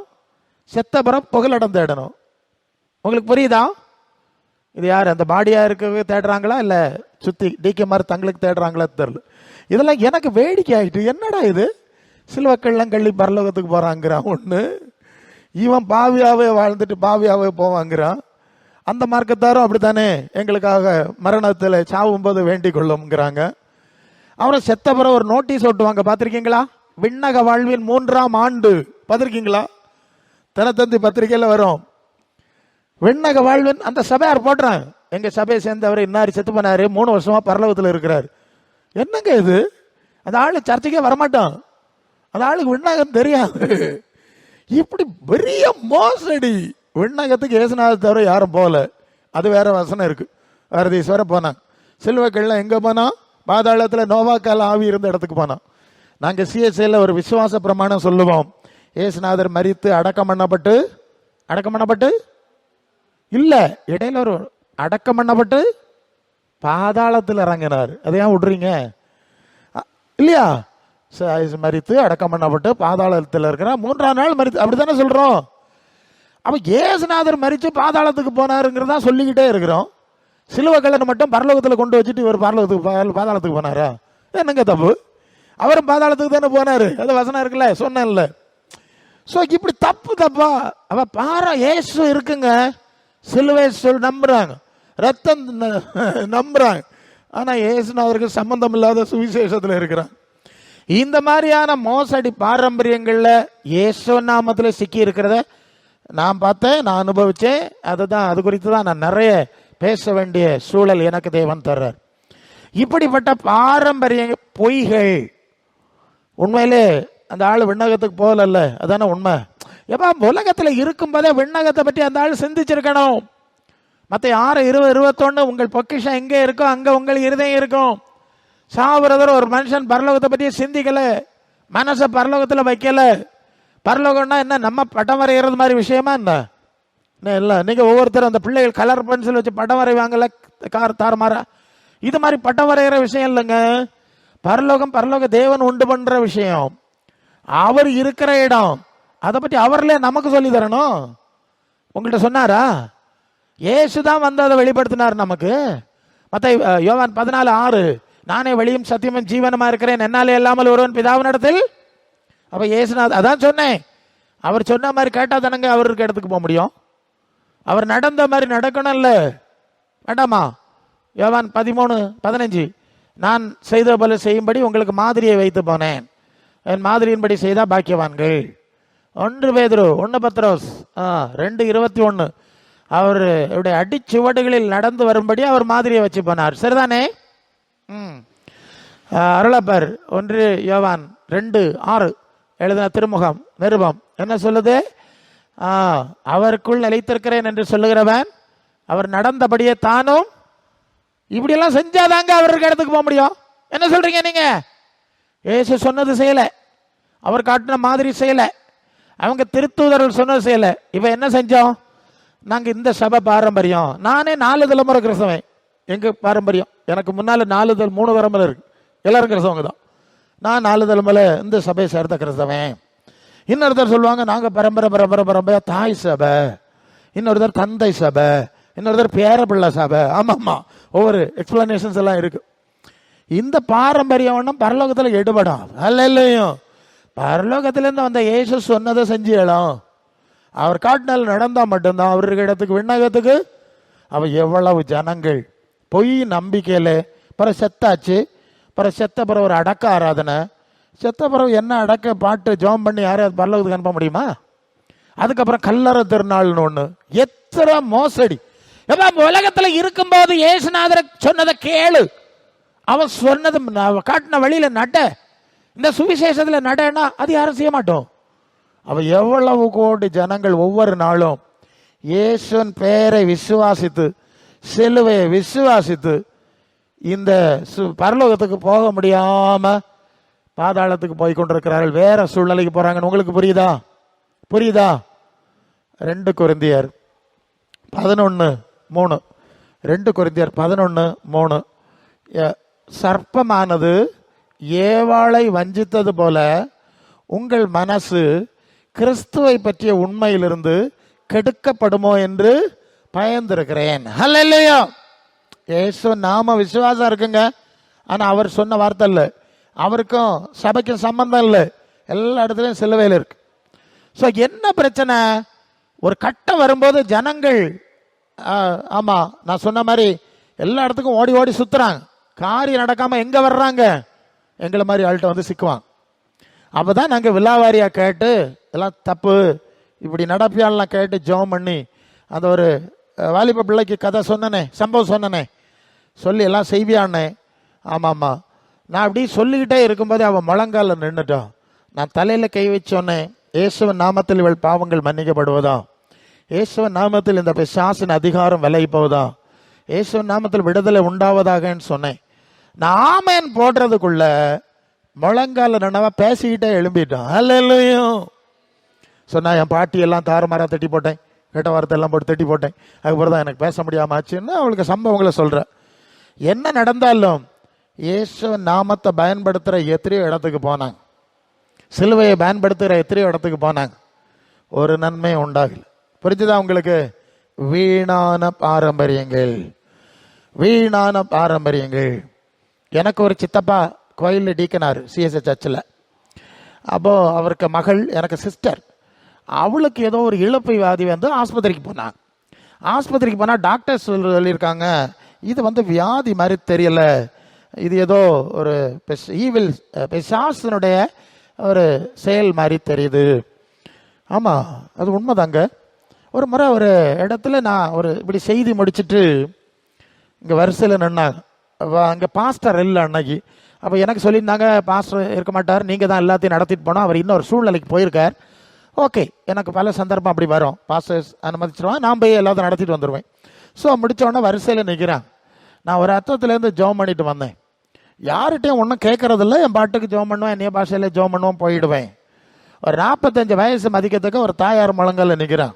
A: செத்த பிறகு புகலிடம் தேடணும். உங்களுக்கு புரியுதா? இது யார்? அந்த பாடியா இருக்க தேடுறாங்களா இல்ல சுத்தி டிகே மாதிரி தங்களுக்கு தேடுறாங்களா தெரியல. இதெல்லாம் எனக்கு வேடிக்கை ஆயிட்டு, என்னடா இது சிலுவக்கள்லாம் கள்ளி பரலோகத்துக்கு போறாங்கிறான் ஒண்ணு, இவன் பாவியாவே வாழ்ந்துட்டு பாவியாவே போவாங்கிறான். அந்த மார்க்கத்தாரும் அப்படித்தானே எங்களுக்காக மரணத்தில் சாவும் போது வேண்டிக் கொள்ளும்ங்கிறாங்க. அவரை செத்த பிறகு ஒரு நோட்டீஸ் ஓட்டுவாங்க, பார்த்திருக்கீங்களா? விண்ணக வாழ்வின் 3ஆம் ஆண்டு. பார்த்திருக்கீங்களா? தினத்தந்தி பத்திரிகையில் வரும். விண்ணக வாழ்வின் அந்த சபையார் போடுறாங்க. எங்க சபையை சேர்ந்தவர் இன்னாரி செத்து போனாரு, 3 வருஷமா பரலோகத்தில் இருக்கிறார். என்னங்க இது? அந்த ஆளு சர்ச்சைக்கே வரமாட்டான், அந்த ஆளுக்கு விண்ணகம் தெரியாது. இப்படி பெரிய மோசடி. விண்ணகத்துக்கு இயேசுநாதர் தவிர யாரும் போகல. அது வேற வசனம் இருக்கு. வேற போனான். சிலுவைக்கல்ல எங்க போனான்? பாதாளத்தில் நோவாக்கால் ஆவி இருந்த இடத்துக்கு போனான். நாங்கள் சிஎஸ்ஐல ஒரு விசுவாச பிரமாணம் சொல்லுவோம். இயேசுநாதர் மரித்து அடக்கம் பண்ணப்பட்டு இல்ல, இடையில ஒரு அடக்கம் பண்ணப்பட்டு பாதாளத்தில் இறங்கினார். அதை ஏன் விடுறீங்க? இல்லையா? மரித்து அடக்கம் பண்ணப்பட்டு பாதாளத்தில் இருக்கிறார். 3ஆம் நாள் மரித்து, அப்படித்தானே சொல்றோம். அப்ப இயேசுநாதர் மரித்து பாதாளத்துக்கு போனாருங்கிறதா சொல்லிக்கிட்டே இருக்கிறோம். சிலுவை கல்லனை மட்டும் பரலோகத்தில் கொண்டு வச்சுட்டு இவர் பாதாளத்துக்கு போனாரா? என்னங்க தப்பு? அவரும் பாதாளத்துக்கு தானே போனாரு. அது வசனம் இருக்குல்ல, சொன்னேன்ல. ஸோ இப்படி தப்பா அவ பாரா. இயேசு இருக்குங்க, சிலுவை நம்புறாங்க, ரத்தம் நம்புறாங்க. ஆனா இயேசுநாதருக்கு சம்பந்தம் இல்லாத சுவிசேஷத்தில் இருக்கிறாங்க. இந்த மாதிரியான மோசடி பாரம்பரியங்கள்ல இயேசு நாமத்தில் சிக்கி இருக்கிறத நான் பார்த்தேன், நான் அனுபவிச்சேன். அது குறித்து தான் நான் நிறைய பேச வேண்டிய சூழல் எனக்கு தேவன் தர்றார். இப்படிப்பட்ட பாரம்பரிய பொய்கள். உண்மையிலே அந்த ஆள் விண்ணகத்துக்கு போகல, அதான உண்மை. எப்ப உலகத்தில் இருக்கும்போதே விண்ணகத்தை பற்றி அந்த ஆள் சிந்திச்சிருக்கணும். மற்ற 6:20-21 உங்கள் பொக்கிஷம் எங்கே இருக்கோ அங்க உங்கள் இருதயம் இருக்கும். சாவரதர் ஒரு மனுஷன் பரலோகத்தை பற்றி சிந்திக்கல, மனசை பரலோகத்தில் வைக்கல. பரலோகம்னா என்ன, நம்ம பட்டம் வரைகிறது மாதிரி விஷயமா என்ன? இல்லை, நீங்கள் ஒவ்வொருத்தரும் அந்த பிள்ளைகள் கலர் பென்சில் வச்சு படம் வரைவாங்கல்ல, கார் தாறுமாறா. இது மாதிரி பட்டம் வரைகிற விஷயம் இல்லைங்க. பரலோக தேவன் உண்டு பண்ற விஷயம், அவர் இருக்கிற இடம். அதை பற்றி அவர்களே நமக்கு சொல்லி தரணும். உங்கள்கிட்ட சொன்னாரா? இயேசுதான் வந்து அதை வெளிப்படுத்தினார் நமக்கு. யோவான் 14:6 நானே வழியும் சத்தியமும் ஜீவனமா இருக்கிறேன், என்னாலே இல்லாமல் ஒருவன் பிதாவினிடத்தில். அப்ப இயேசுநாதர் அதான் சொன்னேன். அவர் சொன்ன மாதிரி கேட்டா தானங்க அவருக்கு இடத்துக்கு போக முடியும். அவர் நடந்த மாதிரி நடக்கணும்ல, வேண்டாமா? யோவான் 13:15 நான் செய்த போல செய்யும்படி உங்களுக்கு மாதிரியை வைத்து போனேன், என் மாதிரியின்படி செய்தா பாக்கியவான்கள். 1 பேதுரு 1 பத்ரோஸ் 2:21 அவருடைய அடிச்சுவடுகளில் நடந்து வரும்படி அவர் மாதிரியை வச்சு போனார். சரிதானே? அருளப்பர் 1 யோவான் 2:6 எழுதின திருமுகம் நிருபம் என்ன சொல்லுது? அவருக்குள் நிலைத்திருக்கிறேன் என்று சொல்லுகிறவன் அவர் நடந்தபடியே தானும் இப்படியெல்லாம் செஞ்சாதாங்க அவருக்கு இடத்துக்கு போக முடியும். என்ன சொல்றீங்க நீங்க? ஏசு சொன்னது செய்யல, அவர் காட்டின மாதிரி செய்யல, அவங்க திருத்தூதர்கள் சொன்னது செய்யல. இப்ப என்ன செஞ்சோம் நாங்க? இந்த சபை பாரம்பரியம். நானே 4 தலைமுறை கிறிஸ்தவன். எங்க பாரம்பரியம், எனக்கு முன்னால 3 தலைமுறை இருக்கு, எல்லாரும் கிறிஸ்தவங்க தான். நான் 4 தலைமுறை இந்த சபையை சேர்ந்த கிறிஸ்தவன். இன்னொருத்தர் சொல்லுவாங்க நாங்க பரம்பரை தாய் சபை, இன்னொருத்தர் தந்தை சபை, இன்னொருத்தர் பேரப்பிள்ளை சபை. ஆமாம்மா, ஒவ்வொரு எக்ஸ்பிளனேஷன்ஸ் எல்லாம் இருக்கு. இந்த பாரம்பரியம் ஒன்றும் பரலோகத்தில் எடுபடும் அல்ல. இல்லையும் பரலோகத்திலேருந்து வந்த இயேசு சொன்னதை செஞ்சிடலாம். அவர் காட்டினால் நடந்தா மட்டும்தான் அவருக்கு இடத்துக்கு விண்ணகத்துக்கு. அவ எவ்வளவு ஜனங்கள் பொய் நம்பிக்கையில பிறகு செத்தாச்சு, பிறகு செத்த பிறகு ஒரு அடக்க ஆராதனை, செத்த பிறகு என்ன அடக்க பாட்டு ஜோம் பண்ணி யாரையாவது பரலோகத்துக்கு அனுப்ப முடியுமா? அதுக்கப்புறம் கல்லறை திருநாள்னு ஒண்ணு. எத்தனை மோசடி! உலகத்துல இருக்கும்போது இயேசுநாதர் சொன்னதை கேளு, அவன் சொன்னது காட்டின வழியில நட, இந்த சுவிசேஷத்துல நடனா அது யாரும் செய்ய மாட்டோம். அவ எவ்வளவு கோடி ஜனங்கள் ஒவ்வொரு நாளும் இயேசுவின் பெயரை விசுவாசித்து சிலுவையை விசுவாசித்து இந்த பரலோகத்துக்கு போக முடியாம பாதாளத்துக்கு போய் கொண்டிருக்கிறார்கள், வேற சூழ்நிலைக்கு போறாங்கன்னு உங்களுக்கு புரியுதா? 2 கொரிந்தியர் 11:3 2 கொரிந்தியர் 11:3 சர்ப்பமானது ஏவாளை வஞ்சித்தது போல உங்கள் மனசு கிறிஸ்துவை பற்றிய உண்மையிலிருந்து கெடுக்கப்படுமோ என்று பயந்திருக்கிறேன். ஹல்லேலூயா! இயேசு நாம விசுவாசம் இருக்குங்க, ஆனா அவர் சொன்ன வார்த்தை இல்லை, அவருக்கும் சபைக்கும் சம்பந்தம் இல்லை, எல்லா இடத்துலையும் சிலுவையில் இருக்கு. ஸோ என்ன பிரச்சனை? ஒரு கட்டம் வரும்போது ஜனங்கள் ஆமா நான் சொன்ன மாதிரி எல்லா இடத்துக்கும் ஓடி ஓடி சுத்துறாங்க, காரியம் நடக்காம எங்க வர்றாங்க? எங்களை மாதிரி ஆள்கிட்ட வந்து சிக்குவாங்க. அப்பதான் நாங்கள் விலாவாரியா கேட்டு எல்லாம் தப்பு இப்படி நடப்பியாலாம் கேட்டு ஜெபம் பண்ணி அந்த ஒரு வாலிப பிள்ளைக்கு கதை சொன்னனே, சம்பவம் சொன்னனே, சொல்லி எல்லாம் செய்வியானே. ஆமாம்மா. நான் அப்படி சொல்லிக்கிட்டே இருக்கும்போதே அவன் முழங்கால நின்றுட்டான். நான் தலையில் கை வச்சோன்னே, இயேசுவின் நாமத்தில் இவள் பாவங்கள் மன்னிக்கப்படுவதா, இயேசுவின் நாமத்தில் இந்த பிசாசின் அதிகாரம் விலகி போவதா, இயேசுவின் நாமத்தில் விடுதலை உண்டாவதாகன்னு சொன்னேன். நான் ஆமேன் போடுறதுக்குள்ள முழங்கால நின்னவா பேசிக்கிட்டே எழும்பிட்டான். அல்லேலூயா சொன்னா. என் பாட்டியெல்லாம் தாறுமாறா தட்டி போட்டேன், கெட்ட வார்த்தை எல்லாம் போட்டு தட்டி போட்டேன். அதுக்கப்புறம் தான் எனக்கு பேச முடியாம ஆச்சுன்னு அவளுக்கு சம்பவங்களை சொல்கிறேன். என்ன நடந்தாலும் இயேசுவின் நாமத்தை பயன்படுத்துகிற எத்தனையோ இடத்துக்கு போனாங்க, சிலுவையை பயன்படுத்துகிற எத்தனையோ இடத்துக்கு போனாங்க, ஒரு நன்மையும் உண்டாகல. புரிஞ்சுதா உங்களுக்கு? வீணான பாரம்பரியங்கள், வீணான பாரம்பரியங்கள். எனக்கு ஒரு சித்தப்பா கோயிலில் டீக்கனார் சிஎஸ்ஐ சர்ச்சில். அப்போது அவருக்கு மகள், எனக்கு சிஸ்டர், அவளுக்கு ஏதோ ஒரு இழப்பு வியாதி வந்து ஆஸ்பத்திரிக்கு போனாங்க. ஆஸ்பத்திரிக்கு போனால் டாக்டர்ஸ் சொல்லியிருக்காங்க, இது வந்து வியாதி மாதிரி தெரியல, இது ஏதோ ஒரு ஈவில் பிசாசினுடைய ஒரு செயல் மாதிரி தெரியுது. ஆமாம், அது உண்மைதாங்க. ஒரு முறை ஒரு இடத்துல நான் ஒரு இப்படி செய்தி முடிச்சுட்டு இங்கே வரிசையில் நின்னாங்க. அங்கே பாஸ்டர் இல்லை அன்னைக்கு. அப்போ எனக்கு சொல்லியிருந்தாங்க, பாஸ்டர் இருக்க மாட்டார், நீங்கள் தான் எல்லாத்தையும் நடத்திட்டு போனோம், அவர் இன்னொரு சூழ்நிலைக்கு போயிருக்கார். ஓகே, எனக்கு பல சந்தர்ப்பம் அப்படி வரும், பாஸ்டர்ஸ் அனுமதிச்சிருவான், நான் போய் எல்லாத்தையும் நடத்திட்டு வந்துடுவேன். ஸோ முடித்தோடனே வரிசையில் நிற்கிறேன். நான் ஒரு அர்த்தத்துலேருந்து ஜெபம் பண்ணிட்டு வந்தேன். யார்கிட்டையும் ஒன்றும் கேட்கறதில்ல, என் பாட்டுக்கு ஜெபம் பண்ணுவேன், என்னைய பாஷையில் ஜெபம் பண்ணுவோம், போயிடுவேன். ஒரு 45 வயசு மதிக்கத்தக்க ஒரு தாயார் முழங்கல்ல நிற்கிறேன்.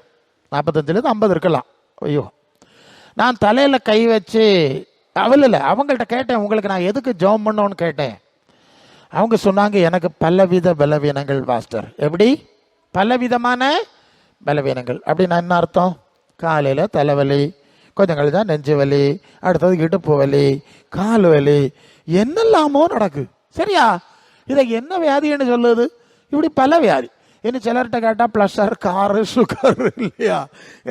A: 45லேருந்து 50 இருக்கலாம். ஐயோ, நான் தலையில் கை வச்சு இல்லை அவங்கள்ட்ட கேட்டேன், உங்களுக்கு நான் எதுக்கு ஜெபம் பண்ணோன்னு கேட்டேன். அவங்க சொன்னாங்க, எனக்கு பலவித பலவீனங்கள் பாஸ்டர். எப்படி? பலவிதமான பலவீனங்கள் அப்படின்னா என்ன அர்த்தம்? காலையில் தலைவலி, கொஞ்சம் கழிச்சு தான் நெஞ்சு வலி, அடுத்தது இடுப்பு வலி, கால் வலி, என்னெல்லாமோ நடக்கு. சரியா? இதை என்ன வியாதின்னு சொல்லுது? இப்படி பல வியாதி. இன்னும் சிலர்கிட்ட கேட்டால் ப்ளஷர், காரு, சுகர், இல்லையா,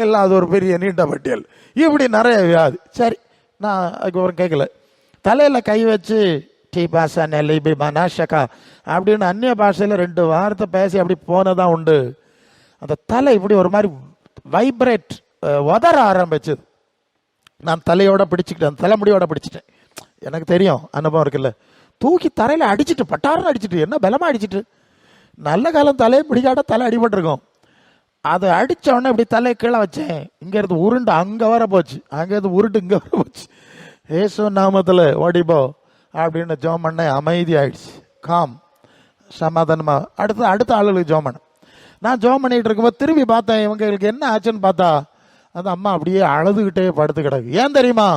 A: எல்லாம் அது ஒரு பெரிய நீண்ட பட்டியல். இப்படி நிறைய வியாதி. சரி, நான் அதுக்கப்புறம் கேட்கல. தலையில் கை வச்சு டி பாஷா நெல்லி பிபானாஷக்கா அப்படின்னு அந்நிய பாஷையில் 2 வார்த்தை பேசி அப்படி போனதான் உண்டு. அந்த தலை இப்படி ஒரு மாதிரி வைப்ரேட் உதற ஆரம்பிச்சது. நான் தலையோட பிடிச்சிக்கிட்டேன், தலைமுடியோட பிடிச்சிட்டேன். எனக்கு தெரியும், அனுபவம் இருக்குல்ல. தூக்கி தரையில் அடிச்சுட்டு, பட்டாருன்னு அடிச்சுட்டு, என்ன பலமாக அடிச்சுட்டு, நல்ல காலம் தலையை பிடிக்காட்ட தலை அடிபட்டிருக்கும். அதை அடித்த உடனே இப்படி தலையை கீழே வச்சேன். இங்கேருந்து உருண்டு அங்கே வர போச்சு, அங்கேருந்து உருண்டு இங்கே வர போச்சு. ஏசு நாமத்தில் ஓடிப்போ அப்படின்னு ஜெபம் பண்ண அமைதி ஆயிடுச்சு, காம், சமாதானமா. அடுத்த ஆளுகளுக்கு ஜெபம் பண்ண. நான் ஜெபம் பண்ணிட்டு இருக்கும்போது திரும்பி பார்த்தேன், இவங்களுக்கு என்ன ஆச்சுன்னு பார்த்தா அந்த அம்மா அப்படியே அழுதுகிட்டே படுத்து கிடக்கு. ஏன் தெரியுமா?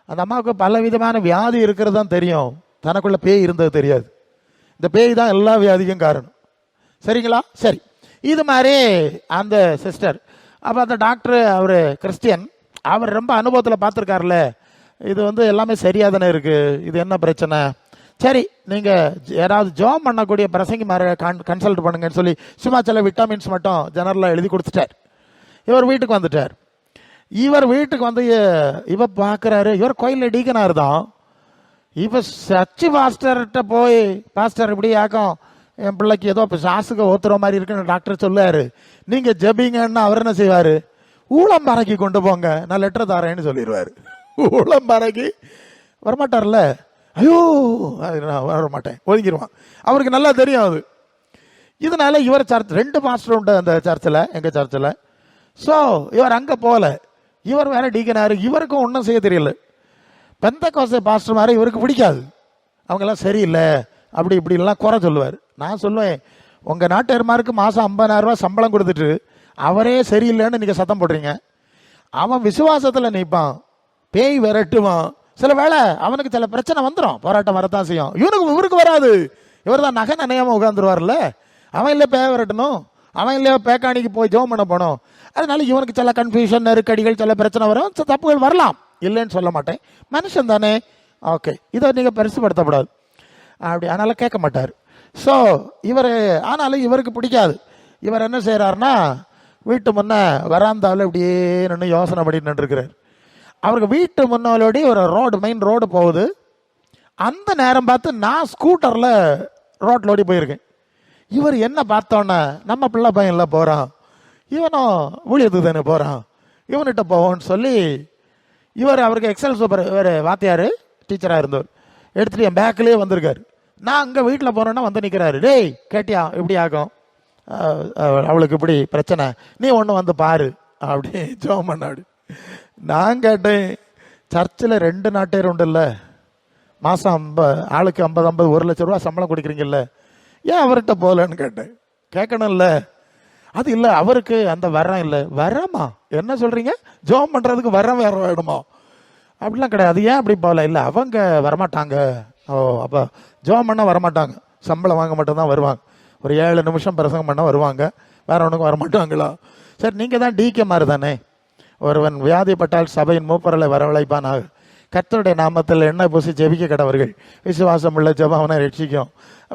A: அந்த அம்மாவுக்கு பல விதமான வியாதி இருக்கிறது தான் தெரியும், தனக்குள்ள பேய் இருந்தது தெரியாது. இந்த பேய் தான் எல்லா வியாதிக்கும் காரணம். சரிங்களா? சரி, இது மாதிரி அந்த சிஸ்டர். அப்போ அந்த டாக்டர், அவர் கிறிஸ்டியன், அவர் ரொம்ப அனுபவத்தில் பார்த்துருக்காருல்ல, இது வந்து எல்லாமே சரியாக தானே இருக்குது, இது என்ன பிரச்சனை, சரி நீங்கள் யாராவது ஜாம் பண்ணக்கூடிய பிரசங்கி மாதிரி கன்சல்ட் பண்ணுங்கன்னு சொல்லி சும்மா சில விட்டமின்ஸ் மட்டும் ஜெனரலாக எழுதி கொடுத்துட்டார். இவர் வீட்டுக்கு வந்துட்டார். இவர் வீட்டுக்கு வந்து இவ பார்க்குறாரு, இவர் கோயிலில் டீக்கனார் தான். இப்போ சர்ச்சு பாஸ்டர்கிட்ட போய், பாஸ்டர் இப்படி ஆக்கும், என் பிள்ளைக்கு ஏதோ சாசுக்கு ஓத்துற மாதிரி இருக்குன்னு டாக்டர் சொல்லுவார், நீங்கள் ஜபிங்கன்னு அவர் என்ன செய்வார்? ஊளம்பறைக்கு கொண்டு போங்க, நான் லெட்டர் தரேன்னு சொல்லிடுவார். ஊளம்பறைக்கு வரமாட்டார்ல, ஐயோ நான் வரமாட்டேன், ஒதுங்கிடுவான். அவருக்கு நல்லா தெரியும் அது. இதனால இவர் சர்ச் 2 பாஸ்டர் உண்டு அந்த சர்ச்சில், எங்கள் சர்ச்சில். ஸோ இவர் அங்கே போகல. இவர் வேற டீக்கனாரு, இவருக்கும் ஒன்றும் செய்ய தெரியல. பெந்தகோஸ்தே பாஸ்டர் மாதிரி இவருக்கு பிடிக்காது. அவங்கெல்லாம் சரியில்லை அப்படி இப்படிலாம் குறை சொல்லுவார். நான் சொல்லுவேன், உங்கள் நாட்டுமாருக்கு மாதம் 50,000 ரூபா சம்பளம் கொடுத்துட்டு அவரே சரியில்லைன்னு நீங்கள் சத்தம் போடுறீங்க. அவன் விசுவாசத்தில் நிற்பான், பேய் விரட்டுவான். சில வேளை அவனுக்கு சில பிரச்சனை வந்துடும், போராட்டம் வரத்தான் செய்யும். இவருக்கு வராது. இவர் தான் நகை நனையாமல் உட்காந்துருவார்ல. அவன் இல்லை பேய் விரட்டணும், அவன் இல்லையா பேக்கானிக்கு போய் ஜெபம் பண்ண போனோம். அதனால இவனுக்கு சில கன்ஃபியூஷன், நெருக்கடிகள், சில பிரச்சனை வரும், தப்புகள் வரலாம், இல்லைன்னு சொல்ல மாட்டேன், மனுஷன் தானே. ஓகே, இதை நீங்கள் பெருசுப்படுத்தப்படாது அப்படி, அதனால் கேட்க மாட்டார். ஸோ இவர், ஆனாலும் இவருக்கு பிடிக்காது. இவர் என்ன செய்கிறாருன்னா, வீட்டு முன்னே வராந்தாவில் இப்படியே நின்று யோசனை பண்ணி நின்றுருக்கிறார். அவருக்கு வீட்டு முன்னாலோடி ஒரு ரோடு, மெயின் ரோடு போகுது. அந்த நேரம் பார்த்து நான் ஸ்கூட்டரில் ரோட்டில் ஓடி போயிருக்கேன். இவர் என்ன பார்த்தோன்னே, நம்ம பிள்ளை பையன்ல போகிறான், இவனும் ஊழியத்துக்கு தானே போகிறான், இவன்கிட்ட போவோம்னு சொல்லி அவருக்கு எக்ஸல் சூப்பர், இவர் வாத்தியார் டீச்சராக இருந்தவர், எடுத்துகிட்டு என் பேக்கிலே வந்திருக்காரு. நான் அங்கே வீட்டில் போனேன்னா வந்து நிற்கிறாரு. டேய் கேட்டியா இப்படி ஆகும், அவளுக்கு இப்படி பிரச்சனை, நீ ஒன்று வந்து பாரு அப்படி ஜோம் பண்ணாடு. நான் கேட்டேன், சர்ச்சில் 2 நாட்டேர் உண்டு இல்லை, மாதம் ஆளுக்கு 50 1 லட்சம் ரூபா சம்பளம் கொடுக்குறீங்கல்ல, ஏன் அவர்கிட்ட போகலன்னு கேட்டேன். கேட்கணும்ல. அது இல்லை, அவருக்கு அந்த வரம் இல்லை. வரமா என்ன சொல்கிறீங்க, ஜோம் பண்ணுறதுக்கு வரம் வேற வேணுமா? அப்படிலாம் கிடையாது. ஏன் அப்படி போகல? இல்லை அவங்க வரமாட்டாங்க. ஓ, அப்போ ஜோம் பண்ணால் வரமாட்டாங்க, சம்பளம் வாங்க மட்டும்தான் வருவாங்க. ஒரு 7 நிமிஷம் பிரசங்கம் பண்ண வருவாங்க, வேற ஒன்றுக்கும் வரமாட்டாங்களா? சரி, நீங்கள் தான் டிகே மாதிரி தானே. ஒருவன் வியாதிப்பட்டால் சபையின் மூப்பரலை வரவழைப்பானாக, கர்த்தருடைய நாமத்தில் எண்ணெய் பூசி ஜெபிக்க கடவர்கள், விசுவாசம் உள்ள ஜெபம் அவனை ரட்சிக்கும்,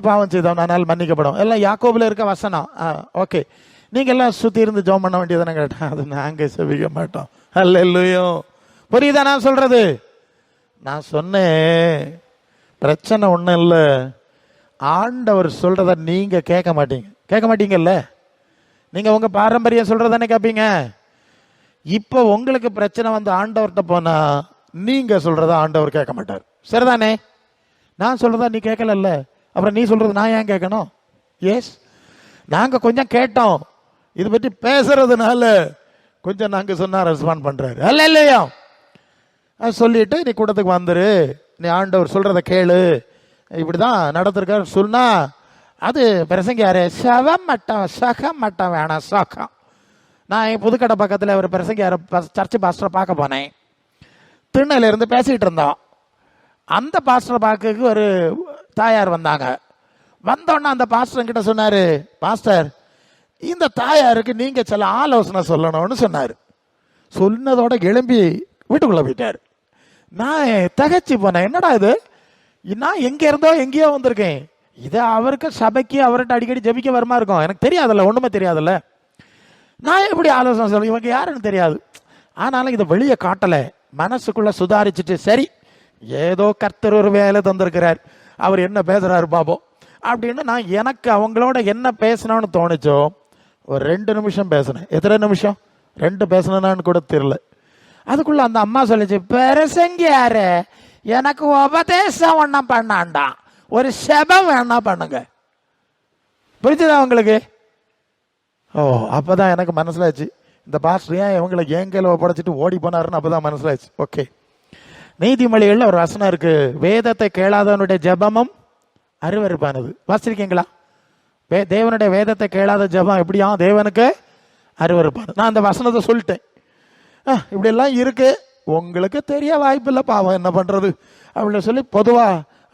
A: பாவம் செய்தவன் ஆனால் மன்னிக்கப்படும். எல்லாம் யாக்கோபில் இருக்க வசனம். ஓகே, நீங்கள் எல்லாம் சுற்றி இருந்து ஜெபம் பண்ண வேண்டியதானே கேட்டேன். அது நாங்கள் செபிக்க மாட்டோம். அல்லேலூயா. புரியுதா நான் சொல்றது? நான் சொன்னேன், பிரச்சனை ஒன்றும் இல்லை, ஆண்டவர் சொல்றத நீங்க கேட்க மாட்டீங்கல்ல. நீங்க உங்க பாரம்பரியம் சொல்றதானே கேட்பீங்க. இப்போ உங்களுக்கு பிரச்சனை வந்து ஆண்டவர்கிட்ட போனா நீங்க சொல்றத ஆண்டவர் கேட்க மாட்டார். சரிதானே? நான் சொல்றதா நீ கேட்கல, அப்புறம் நீ சொல்றது நான் ஏன் கேட்கணும்? எஸ், நாங்க கொஞ்சம் கேட்டோம், இது பற்றி பேசுறதுனால கொஞ்சம் நாங்க சொன்னா ரெஸ்பாண்ட் பண்றாரு. அல்ல இல்லையா? சொல்லிட்டு நீ கூட்டத்துக்கு வந்துரு, நீ ஆண்டவர் சொல்றத கேளு, இப்படிதான் நடந்திருக்காரு சொன்னா அது பிரசங்க யாரு? சகம் மட்டம் வேணாம், சகம். நான் என் புதுக்கடை பக்கத்தில் ஒரு பிரசங்க யார சர்ச்சு பாஸ்டரை பார்க்க போனேன். திருநெல்வேலியில இருந்து பேசிட்டு இருந்தோம். அந்த பாஸ்டரை பார்க்க ஒரு தாயார் வந்தாங்க. வந்தோன்னா அந்த பாஸ்டர் கிட்ட சொன்னாரு, பாஸ்டர் இந்த தாயாருக்கு நீங்க சில ஆலோசனை சொல்லணும்னு சொன்னாரு. சொன்னதோட எழும்பி வீட்டுக்குள்ள போயிட்டாரு. நான் தகச்சு போனேன், என்னடா இது, நான் எங்க இருந்தோ எங்கேயோ வந்திருக்கேன், இது அவருக்கு சபைக்கு அவர்கிட்ட அடிக்கடி ஜெபிக்க வருமா இருக்கும், எனக்கு தெரியாதுல்ல, ஒண்ணுமே தெரியாதுல்ல, நான் எப்படி ஆலோசனை சொல்ல, இவங்க யாருன்னு தெரியாது. ஆனாலும் இதை வெளியே காட்டலை, மனசுக்குள்ள சுதாரிச்சுட்டு சரி ஏதோ கர்த்தர் ஒரு வேலை தந்திருக்கிறார், அவர் என்ன பேசுறாரு பாப்போம் அப்படின்னு நான் எனக்கு அவங்களோட என்ன பேசணும்னு தோணுச்சோ ஒரு 2 நிமிஷம் பேசினேன். எத்தனை நிமிஷம்? 2 பேசினான்னு கூட தெரியல. அதுக்குள்ள அந்த அம்மா சொல்லிச்சு, பிரசங்க யாரு, எனக்கு உபதேசம் ஒன்னா பண்ணாண்டா, ஒரு செபம் வேணா பண்ணுங்க. புரிஞ்சுதா உங்களுக்கு? ஓ, அப்பதான் எனக்கு மனசிலாச்சு, இந்த பாஸ்டர் ஏன் இவங்களை என் கையில ஒப்படைச்சிட்டு ஓடி போனாருன்னு அப்பதான் மனசிலாச்சு. ஓகே, நீதிமொழிகள்ல ஒரு வசனம் இருக்கு, வேதத்தை கேளாதவனுடைய ஜெபமும் அருவருப்பானது. வாசிருக்கீங்களா? தேவனுடைய வேதத்தை கேளாத ஜெபம் எப்படியா தேவனுக்கு அருவருப்பானது. நான் அந்த வசனத்தை சொல்லிட்டேன். இப்படி எல்லாம் இருக்கு, உங்களுக்கு தெரிய வாய்ப்பு இல்லை, பாவம் என்ன பண்றது அப்படின்னு சொல்லி பொதுவா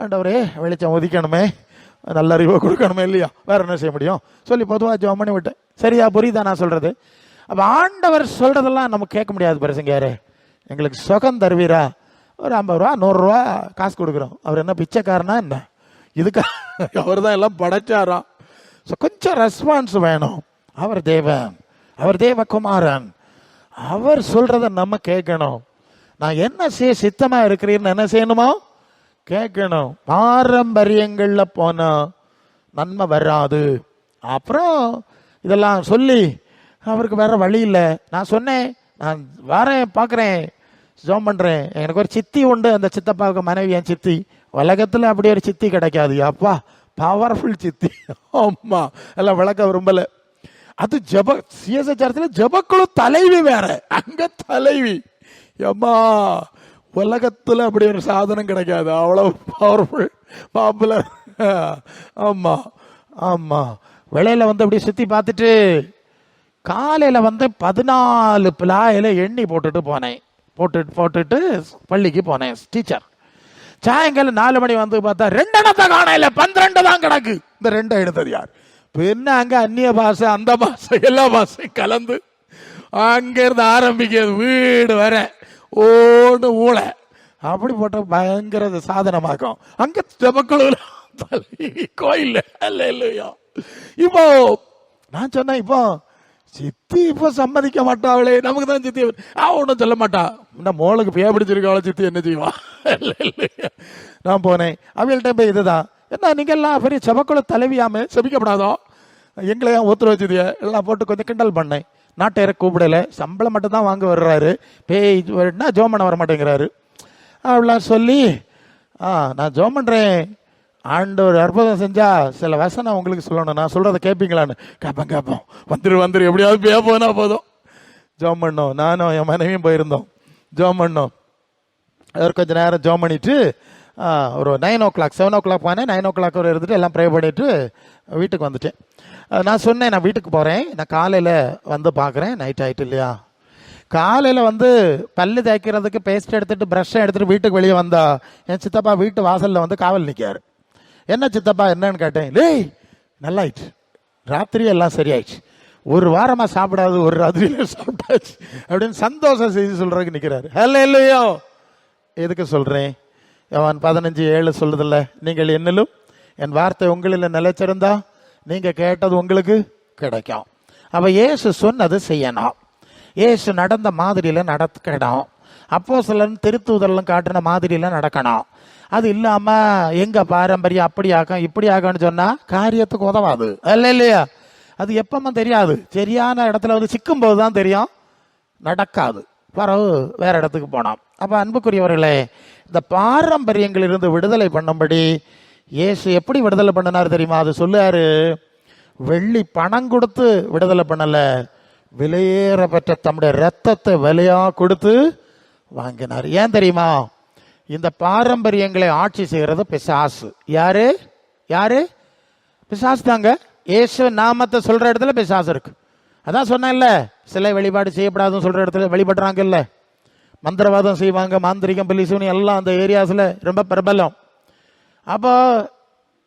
A: ஆண்டவரே வெளிச்சம் ஒதுக்கணுமே, நல்ல அறிவை கொடுக்கணுமே, இல்லையா, வேற என்ன செய்ய முடியும் சொல்லி பொதுவா ஜெபம் பண்ணி விட்டேன். சரியா? புரியுதா நான் சொல்றது? அப்ப ஆண்டவர் சொல்றதெல்லாம் நம்ம கேட்க முடியாது. பிரசங்க யாரு, எங்களுக்கு சுகம் தருவீரா, ஒரு 50 ரூபா 100 ரூபா காசு கொடுக்குறோம், அவர் என்ன பிச்சைக்காரனா என்ன, இதுக்கு அவர் தான் எல்லாம் படைச்சாராம். கொஞ்சம் ரெஸ்பான்ஸ் வேணும். அவர் தேவன், அவர் தேவகுமாரன், அவர் சொல்றத நம்ம கேட்கணும். நான் என்ன செய்ய சித்தமா இருக்கிறீன்னு என்ன செய்யணுமோ கேட்கணும். பாரம்பரியங்கள்ல போனா நன்மை வராது. அப்புறம் இதெல்லாம் சொல்லி அவருக்கு வேற வழி இல்லை. நான் சொன்னேன், நான் வரேன் பார்க்குறேன் ஜோம் பண்றேன், எனக்கு ஒரு சித்தி உண்டு, அந்த சித்தப்பாவுக்கு மனைவி என் சித்தி, உலகத்துல அப்படி ஒரு சித்தி கிடைக்காது. அப்பா பவர்ஃபுல் சித்தி. அம்மா எல்லாம் விளக்க விரும்பல. அது ஜப சிஎஸ்ஐ சர்ச்சில் ஜபக்குழு தலைவி வேற, அங்க தலைவி. அம்மா உலகத்துல அப்படி ஒரு சாதனம் கிடைக்காது, அவ்வளவு பவர்ஃபுல் பாப்புலர். ஆமா ஆமா. விலையில வந்து அப்படி சுத்தி பார்த்துட்டு காலையில வந்து 14 பிளாயில எண்ணி போட்டுட்டு போனேன். போட்டுட்டு பள்ளிக்கு போனேன். டீச்சர் சாயங்காலம் 4 மணி வந்து பார்த்தா 2 எண்ணத்தை காணல, 12 தான் கிடக்கு. இந்த 2 எடுத்தது யார்? பின்ன அங்க அந்நிய பாஷை, அந்த பாஷை, எல்லா பாஷையும் கலந்து அங்க இருந்து ஆரம்பிக்கிறது வீடு வர ஓடு ஊழ அப்படி போட்ட பயங்கர சாதனமாக்கும். அங்க ஜபக்குழு கோயில் அல்ல இல்லையா? இப்போ நான் சொன்னேன், இப்போ சித்தி இப்போ சம்மதிக்க மாட்டாவளே, நமக்கு தான் சித்தி ஒன்றும் சொல்ல மாட்டா, இந்த மோளுக்கு பேய பிடிச்சிருக்காவளே சித்தி என்ன செய்வா? நான் போனேன் அவங்கள்ட்ட போய் இதுதான், என்ன நீங்க எல்லாம் பெரிய செபக்குழு தலைவியாம செபிக்கப்படாதோ, எங்களை ஏன் ஒத்துரு வச்சது எல்லாம் போட்டு கொஞ்சம் கிண்டல் பண்ணேன். நாட்டையரை கூப்பிடலை, சம்பளம் மட்டும்தான் வாங்க வர்றாரு, பேய் வரனா ஜோம் பண்ண வர மாட்டேங்கிறாரு. அப்படிலாம் சொல்லி நான் ஜோம் பண்ணுறேன், ஆண்டவர் அற்புதம் செஞ்சா சில வசனம் உங்களுக்கு சொல்லணும், நான் சொல்கிறத கேட்பீங்களான்னு. கேட்போம் வந்துரு எப்படியாவது பேய போனா போதும். ஜோம் பண்ணோம், நானும் என் மனைவியும் போயிருந்தோம், ஜோம் பண்ணோம். அவர் கொஞ்சம் நேரம் ஜோம் பண்ணிட்டு ஒரு 9 o'clock 7 o'clock போனேன். 9 o'clock ஒரு இருந்துட்டு எல்லாம் ப்ரே பண்ணிட்டு வீட்டுக்கு வந்துட்டேன். நான் சொன்னேன் நான் வீட்டுக்கு போகிறேன், நான் காலையில் வந்து பார்க்குறேன். நைட் ஆகிட்டு இல்லையா, காலையில் வந்து பல்லு தேய்க்கிறதுக்கு பேஸ்ட் எடுத்துகிட்டு ப்ரஷ்ஷை எடுத்துகிட்டு வீட்டுக்கு வெளியே வந்தா என் சித்தப்பா வீட்டு வாசலில் வந்து காவல் நிற்காரு. என்ன சித்தப்பா என்னன்னு கேட்டேன். லேய் நல்லாயிடுச்சு, ராத்திரி எல்லாம் சரியாயிடுச்சு, ஒரு வாரமாக சாப்பிடாது ஒரு ராத்திரியில் சாப்பிட்டாச்சு அப்படின்னு சந்தோஷம் செய்தி சொல்கிறதுக்கு நிற்கிறாரு. ஹல்லேலூயா. எதுக்கு சொல்கிறேன், யோவான் 15:7 சொல்லுதில்ல, நீங்கள் என்னிலும் என் வார்த்தை உங்களில் நிலைச்சிருந்தா நீங்கள் கேட்டது உங்களுக்கு கிடைக்கும். அப்போ இயேசு சொன்னது செய்யணும், இயேசு நடந்த மாதிரியில் நடக்கணும், அப்போஸ்தலன் திருத்தூதர்லாம் காட்டின மாதிரியில் நடக்கணும். அது இல்லாமல் எங்கள் பாரம்பரியம் அப்படி ஆகும் இப்படி ஆகும்னு சொன்னால் காரியத்துக்கு உதவாது. இல்லையா, அது எப்பவுமே தெரியாது, சரியான இடத்துல வந்து சிக்கும் போது தான் தெரியும், நடக்காது. பிறகு வேற இடத்துக்கு போனோம். அப்போ அன்புக்குரியவர்களே, இந்த பாரம்பரியங்களிலிருந்து விடுதலை பண்ணும்படி இயேசு எப்படி விடுதலை பண்ணினார் தெரியுமா? அது சொல்லுவாரு, வெள்ளி பணம் கொடுத்து விடுதலை பண்ணல, விலையேற பெற்ற தம்முடைய ரத்தத்தை விலையா கொடுத்து வாங்கினார். ஏன் தெரியுமா? இந்த பாரம்பரியங்களை ஆட்சி செய்கிறது பிசாசு. யாரு யாரு? பிசாசு தாங்க. இயேசு நாமத்தை சொல்ற இடத்துல பிசாசு இருக்கு. அதான் சொன்னேன்ல, சிலை வழிபாடு செய்யப்படாதுன்னு சொல்ற இடத்துல வழிபடுறாங்கல்ல, மந்திரவாதம் செய்வாங்க, மாந்திரிகம் பில்லிசூனி எல்லாம் அந்த ஏரியாஸில் ரொம்ப பிரபலம். அப்போ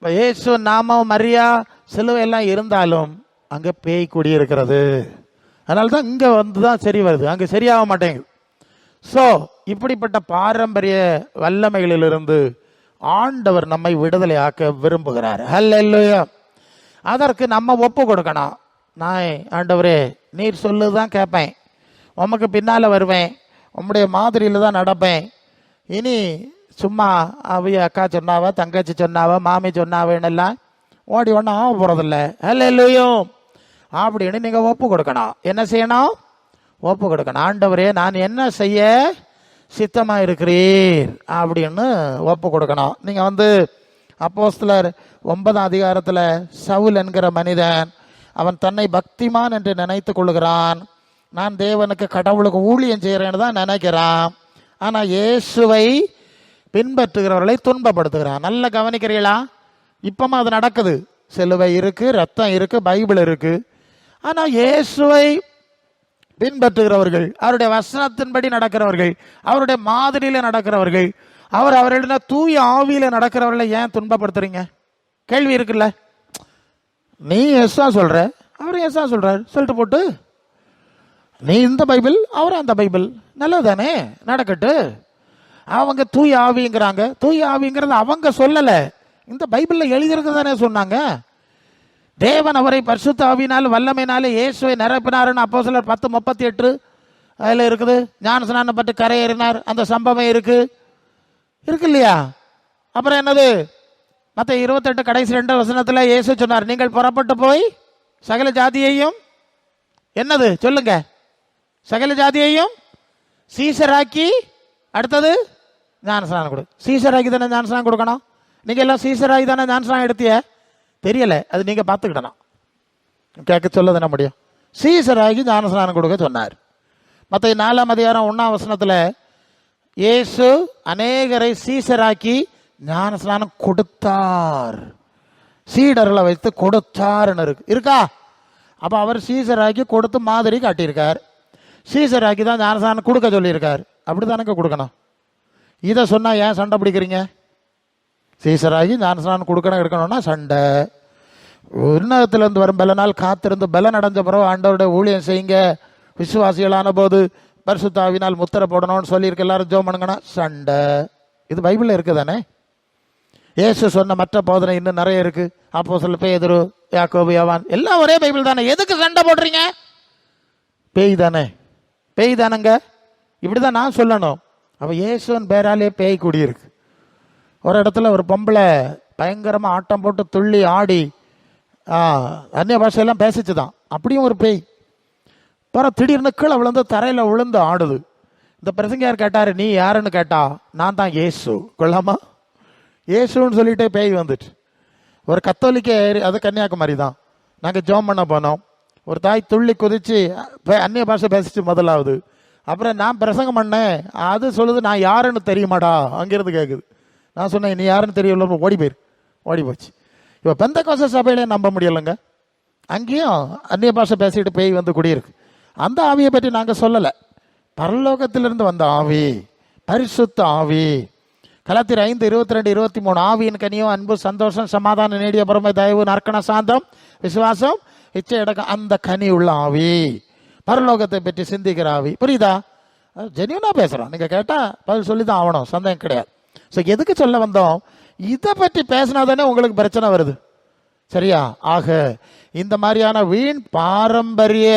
A: இயேசு நாமம் மரியா சிலுவை எல்லாம் இருந்தாலும் அங்கே பேய் குடியிருக்கிறது. அதனால தான் இங்கே வந்து தான் சரி வருது, அங்கே சரியாக மாட்டேங்குது. ஸோ இப்படிப்பட்ட பாரம்பரிய வல்லமைகளிலிருந்து ஆண்டவர் நம்மை விடுதலை ஆக்க விரும்புகிறார். ஹல்லேலூயா. அதற்கு நம்ம ஒப்பு கொடுக்கணும். நான் ஆண்டவரே நீர் சொல்லுதான் கேட்பேன், உமக்கு பின்னால் வருவேன், உம்முடைய மாதிரியில் தான் நடப்பேன். இனி சும்மா அவைய அக்கா சொன்னாவா, தங்கச்சி சொன்னாவா, மாமி சொன்னாவேன்னு எல்லாம் ஓடி ஒன்றும் ஆக போகிறதில்ல. ஹல்லேலூயா. அப்படின்னு நீங்கள் ஒப்பு கொடுக்கணும். என்ன செய்யணும்? ஒப்பு கொடுக்கணும். ஆண்டவரே நான் என்ன செய்ய சித்தமாக இருக்கிறீர் அப்படின்னு ஒப்பு கொடுக்கணும். நீங்கள் வந்து அப்போஸ்தலர் 9ஆம் அதிகாரத்தில் சவுல் என்கிற மனிதன், அவன் தன்னை பக்திமான் என்று நினைத்து கொள்கிறான், நான் தேவனுக்கு கடவுளுக்கு ஊழியம் செய்கிறேன்னு தான் நினைக்கிறான். ஆனால் இயேசுவை பின்பற்றுகிறவர்களை துன்பப்படுத்துகிறான். நல்லா கவனிக்கிறீங்களா? இப்பமா அது நடக்குது. சிலுவை இருக்கு, ரத்தம் இருக்கு, பைபிள் இருக்கு. ஆனால் இயேசுவை பின்பற்றுகிறவர்கள், அவருடைய வசனத்தின்படி நடக்கிறவர்கள், அவருடைய மாதிரியில நடக்கிறவர்கள், அவர்களிட தூய ஆவியில நடக்கிறவர்களை ஏன் துன்பப்படுத்துறீங்க? கேள்வி இருக்குல்ல. நீ எஸ்ஸா சொல்ற, அவர் எஸ்ஸா சொல்றாரு, சொல்லிட்டு போட்டு நீ இந்த பைபிள், அவர் அந்த பைபிள், நல்லதானே நடக்கட்டு. அவங்க தூய ஆவிங்கிறாங்க, தூய ஆவிங்கிறது அவங்க சொல்லல, இந்த பைபிள்ல எழுதியிருக்கதானே சொன்னாங்க. தேவன் அவரை பரிசுத்த ஆவியினால் வல்லமையினாலே இயேசுவை நிரப்பினார்னு அப்போஸ்தலர் 10:38 அதில் இருக்குது. ஞானஸ்நானம் பட்டு கரையேறினார், அந்த சம்பவம் இருக்கு இல்லையா? அப்புறம் என்னது? மற்ற 28 கடைசி 2 வசனத்தில் இயேசு சொன்னார், நீங்கள் புறப்பட்டு போய் சகல ஜாதியையும் என்னது சொல்லுங்க, சகல ஜாதியையும் சீசராக்கி, அடுத்தது ஞானஸ்நானம் கொடு. சீசராக்கி தானே ஞானஸ்நானம் கொடுக்கணும். நீங்க எல்லாம் சீசராகி தானே ஞானஸ்நானம் எடுத்திய? தெரியல, அது நீங்க பார்த்துக்கிடணும். கேட்க சொல்ல தானே முடியும். சீசராகி ஞானஸ்நானம் கொடுக்க சொன்னார். மற்ற 4ஆம் அதிகாரம் 1ஆம் வசனத்தில் இயேசு அநேகரை சீசராக்கி ஞானஸ்நானம் கொடுத்தார், சீடர்களை வைத்து கொடுத்தார்னு இருக்கா? அப்போ அவர் சீசராக்கி கொடுத்து மாதிரி காட்டியிருக்கார். சீசராக்கி தான் ஞானஸ்நானம் கொடுக்க சொல்லியிருக்கார். அப்படி தானங்க கொடுக்கணும். இதை சொன்னால் ஏன் சண்டை பிடிக்கிறீங்க? சீசராகி ஞானஸ்நானம் கொடுக்கணும் எடுக்கணும்னா சண்டை. உன்னதத்திலிருந்து வரும் பலனால் காத்திருந்து பலன் அடைஞ்ச பிறகு ஆண்டவருடைய ஊழியம் செய்யுங்க, விசுவாசிகளான போது பரிசுத்த ஆவியினால் முத்திரை போடணும்னு சொல்லியிருக்கு, எல்லாரும் ஜெபம் பண்ணுங்கன்னா சண்டை. இது பைபிளில் இருக்குது தானே. இயேசு சொன்ன மற்ற போதனை இன்னும் நிறைய இருக்கு. அப்போஸ்தலர் பேதுரு, யாக்கோபு, யோவான் எல்லாம் ஒரே பைபிள் தானே. எதுக்கு சண்டை போடுறீங்க? பேய் தானே, பேய் தானங்க. இப்படிதான் நான் சொல்லணும். அப்ப இயேசுவின் பேராலே பேய் கூடியிருக்கு. ஒரு இடத்துல ஒரு பொம்பளை பயங்கரமா ஆட்டம் போட்டு துள்ளி ஆடி அந்நிய பாஷையெல்லாம் பேசிச்சுதான். அப்படியும் ஒரு பேய். திடீர்னு கீழே விழுந்து தரையில் விழுந்து ஆடுது. இந்த பிரசங்கியார் கேட்டார், நீ யாருன்னு கேட்டா, நான் தான் இயேசு. கொள்ளாமா, இயேசுன்னு சொல்லிட்டு பேய் வந்துட்டு. ஒரு கத்தோலிக்க அது கன்னியாகுமரி தான். நாங்கள் ஜோம் பண்ண போனோம். ஒரு தாய் துள்ளி குதிச்சு அந்நிய பாஷை பேசிச்சு முதலாவது. அப்புறம் நான் பிரசங்கம் பண்ணேன். அது சொல்லுது, நான் யாருன்னு தெரியுமாடா, அங்கிருந்து கேட்குது. நான் சொன்னேன், நீ யாருன்னு தெரியல, ஓடி போச்சு. இப்போ பெந்தெகோஸ்தே சபையிலே நம்ப முடியலைங்க. அங்கேயும் அந்நிய பாஷை பேசிட்டு பேய் வந்து குடியிருக்கு. அந்த ஆவியை பற்றி நாங்கள் சொல்லலை. பரலோகத்திலிருந்து வந்த ஆவி, பரிசுத்த ஆவி. கலாத்தியர் 5:22-23 ஆவியின் கனியும் அன்பு, சந்தோஷம், சமாதானம், நீடிய பொறுமை, தயவு, நற்குண, சாந்தம், விசுவாசம், இச்சை அடக்கம். அந்த கனி உள்ள ஆவி, பரலோகத்தை பற்றி சிந்திக்கிற ஆவி. புரியுதா? ஜென்யூனா பேசுகிறோம். நீங்கள் கேட்டால் பதில் சொல்லி தான் ஆகணும், சந்தேகம் கிடையாது. ஸோ எதுக்கு சொல்ல வந்தோம்? இதை பற்றி பேசினா தானே உங்களுக்கு பிரச்சனை வருது. சரியா? ஆக இந்த மாதிரியான வீண் பாரம்பரிய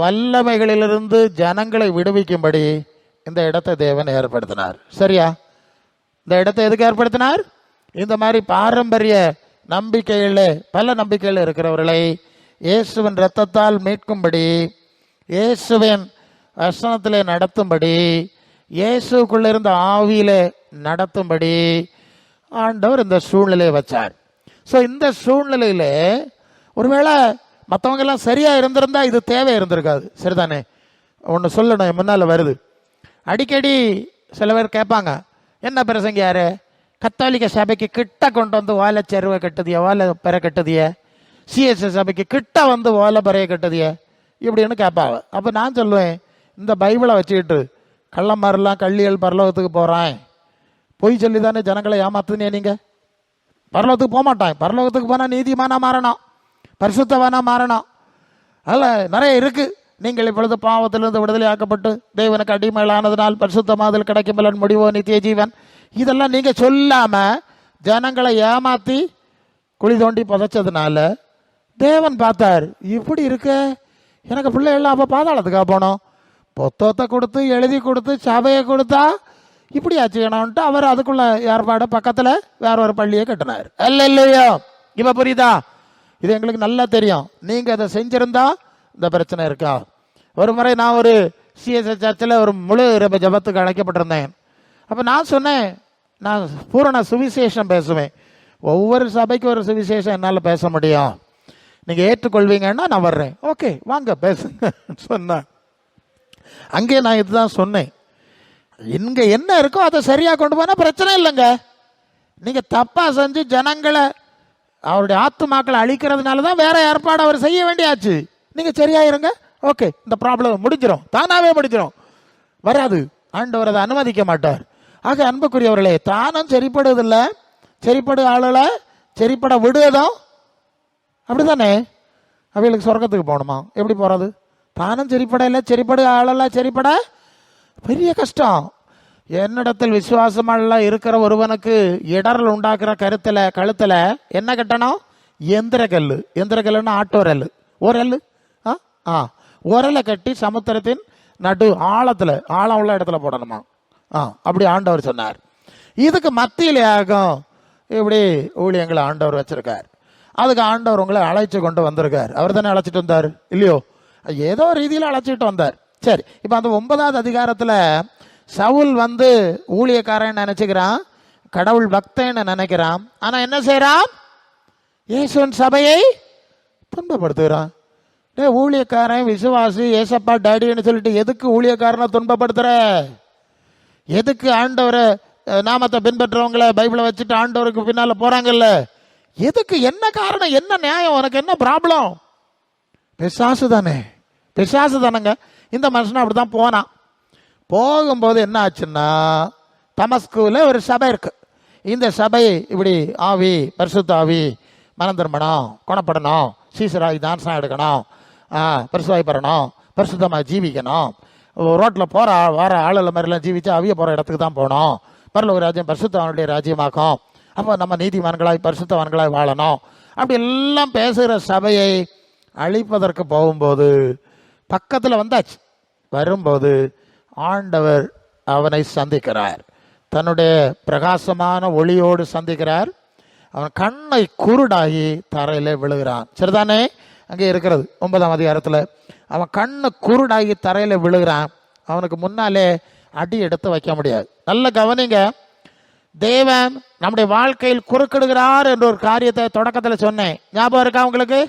A: வல்லமைகளிலிருந்து ஜனங்களை விடுவிக்கும்படி இந்த இடத்தை தேவன் ஏற்படுத்தினார். சரியா? இந்த இடத்தை எதுக்கு ஏற்படுத்தினார்? இந்த மாதிரி பாரம்பரிய நம்பிக்கையில், பல நம்பிக்கையில் இருக்கிறவர்களை இயேசுவின் இரத்தத்தால் மீட்கும்படி, இயேசுவின் வசனத்திலே நடத்தும்படி, இயேசுக்குள்ள இருந்த ஆவியிலே நடத்தும்படி ஆண்டவர் இந்த சூழ்நிலையை வச்சார். ஸோ இந்த சூழ்நிலையில் ஒருவேளை மற்றவங்கெல்லாம் சரியாக இருந்திருந்தா இது தேவை இருந்திருக்காது. சரிதானே? ஒன்று சொல்லணும், முன்னால் வருது. அடிக்கடி சில பேர் கேட்பாங்க, என்ன பிரசங்க யாரு கத்தோலிக்க சபைக்கு கிட்ட கொண்டு வந்து ஓலை செருவை கட்டுதிய, ஓலை பெற கட்டுதிய, சிஎஸ்எஸ் சபைக்கு கிட்ட வந்து ஓலை பறைய கட்டுதிய, இப்படின்னு கேட்பாங்க. அப்போ நான் சொல்லுவேன், இந்த பைபிளை வச்சுக்கிட்டு கள்ளமாரெல்லாம் கள்ளியல் பரலோகத்துக்கு போகிறான், பொய் சொல்லி தானே ஜனங்களை ஏமாத்துனே நீங்கள். பரலோகத்துக்கு போக மாட்டான். பரலோகத்துக்கு போனால் நீதிமானா மாறணும், பரிசுத்தவானா மாறணும். அதில் நிறைய இருக்குது. நீங்கள் இப்பொழுது பாவத்திலிருந்து விடுதலை ஆக்கப்பட்டு தேவனுக்கு அடிமையிலானதுனால் பரிசுத்தமாதல் கிடைக்கும் பலன் முடிவோ நித்திய ஜீவன். இதெல்லாம் நீங்கள் சொல்லாமல் ஜனங்களை ஏமாற்றி குழி தோண்டி புதைச்சதுனால தேவன் பார்த்தார், இப்படி இருக்க எனக்கு பிள்ளைகள்லாம் அப்போ பாதாளத்துக்காக போனோம். புத்தகத்தை கொடுத்து எழுதி கொடுத்து சபையை கொடுத்தா இப்படி ஆச்சுக்கணும்ட்டு அவர் அதுக்குள்ள ஏற்பாடு பக்கத்தில் வேற ஒரு பள்ளியை கட்டினார். இல்லையோ? இப்போ புரியுதா? இது எங்களுக்கு நல்லா தெரியும். நீங்கள் அதை செஞ்சிருந்தா இந்த பிரச்சனை இருக்கா? ஒரு முறை நான் ஒரு சிஎஸ்எஸ் சர்ச்சில் ஒரு முழு இரவு ஜபத்துக்கு அழைக்கப்பட்டிருந்தேன். அப்போ நான் சொன்னேன், நான் பூரண சுவிசேஷம் பேசுவேன். ஒவ்வொரு சபைக்கு ஒரு சுவிசேஷம் என்னால் பேச முடியும், நீங்கள் ஏற்றுக்கொள்வீங்கன்னா நான் வர்றேன். ஓகே வாங்க பேசுங்க சொன்னேன். அங்கே நான் இதுதான் சொன்னேன், இங்கே என்ன இருக்கோ அதை சரியாக கொண்டு போனால் பிரச்சனை இல்லைங்க. நீங்கள் தப்பாக செஞ்சு ஜனங்களை, அவருடைய ஆத்துமாக்களை அழிக்கிறதுனால தான் வேற ஏற்பாடு அவர் செய்ய வேண்டியாச்சு. நீங்கள் சரியாயிருங்க, ஓகே, இந்த ப்ராப்ளம் முடிஞ்சிடும், தானாகவே முடிஞ்சிடும். வராது, ஆண்டவர் அதை அனுமதிக்க மாட்டார். ஆக அன்புக்குரியவர்களே, தானும் சரிப்படுவதில்லை, சரிப்படு ஆளலை சரிப்பட விடுவதும் அப்படி தானே. அவைகளுக்கு சொர்க்கத்துக்கு போகணுமா? எப்படி போகிறது? தானும் சரிப்பட இல்லை, சரிப்படு ஆளெல்லாம் சரிப்பட பெரிய கஷ்டம். என்னிடத்தில் விசுவாசமெல்லாம் இருக்கிற ஒருவனுக்கு இடரல் உண்டாக்குற கழுத்தில் என்ன கட்டணும்? எந்திரக்கல். எந்திரக்கல்லுன்னா ஆட்டோரல், ஓரல். உரலை கட்டி சமுத்திரத்தின் நடு ஆழத்தில், ஆழம் உள்ள இடத்துல போடணுமா? அப்படி ஆண்டவர் சொன்னார். இதுக்கு மத்தியிலே ஆகும் இப்படி ஊழியங்களை ஆண்டவர் வச்சிருக்கார். அதுக்கு ஆண்டவர் உங்களை அழைச்சி கொண்டு வந்திருக்கார். அவர் தானே அழைச்சிட்டு வந்தார் இல்லையோ? ஏதோ ரீதியில் அழைச்சிட்டு வந்தார். சரி, இப்போ அந்த 9வது அதிகாரத்தில் சவுல் வந்து ஊழியக்காரன் நினைச்சுக்கிறான், கடவுள் பக்தன்னு நினைக்கிறான். ஆனால் என்ன செய்யறான்? இயேசுவின் சபையை துன்பப்படுத்துகிறான். ஊழியக்காரன் விசுவாசி, ஏசப்பா டாடின்னு சொல்லிட்டு எதுக்கு ஊழியக்காரனை துன்பப்படுத்துற? எதுக்கு ஆண்டவரை நாமத்தை பின்பற்றவங்களை பைபிளை வச்சுட்டு ஆண்டவருக்கு பின்னால் போறாங்கல்ல, எதுக்கு? என்ன காரணம்? என்ன நியாயம்? உனக்கு என்ன ப்ராப்ளம்? பிசாசு தானே, பிசாசு தானேங்க. இந்த மனுஷன் அப்படிதான் போனான். போகும்போது என்ன ஆச்சுன்னா, தமஸ்குவில் ஒரு சபை இருக்கு. இந்த சபை இப்படி ஆவி, பரிசுத்த ஆவி, மனம் திரும்பணும், குணப்படணும், சீசராகி டான்ஸாக எடுக்கணும், பரிசுவாய் பெறணும், பரிசுத்தமாக ஜீவிக்கணும், ரோட்டில் போகிற வர ஆளுல மாதிரிலாம் ஜீவிச்சு அவிய போகிற இடத்துக்கு தான் போகணும், பரலோக ராஜ்யம் பரிசுத்தவானுடைய ராஜ்யமாக்கும், அப்போ நம்ம நீதிமான்களாய் பரிசுத்தவான்களாய் வாழணும், அப்படி எல்லாம் பேசுகிற சபையை அழிப்பதற்கு போகும்போது பக்கத்தில் வந்தாச்சு. வரும்போது ஆண்டவர் அவனை சந்திக்கிறார், தன்னுடைய பிரகாசமான ஒளியோடு சந்திக்கிறார். அவன் கண்ணை குருடாகி தரையிலே விழுகிறான். சரிதானே? அங்கே இருக்கிறது 9ஆம் அதிகாரத்தில் அவன் கண்ணு குருடாகி தரையில் விழுகிறான். அவனுக்கு முன்னாலே அடி எடுத்து வைக்க முடியாது. நல்ல கவனிங்க, தேவன் நம்முடைய வாழ்க்கையில் குறுக்கிடுகிறார் என்ற ஒரு காரியத்தை தொடக்கத்தில் சொன்னேன், ஞாபகம் இருக்கா உங்களுக்கு?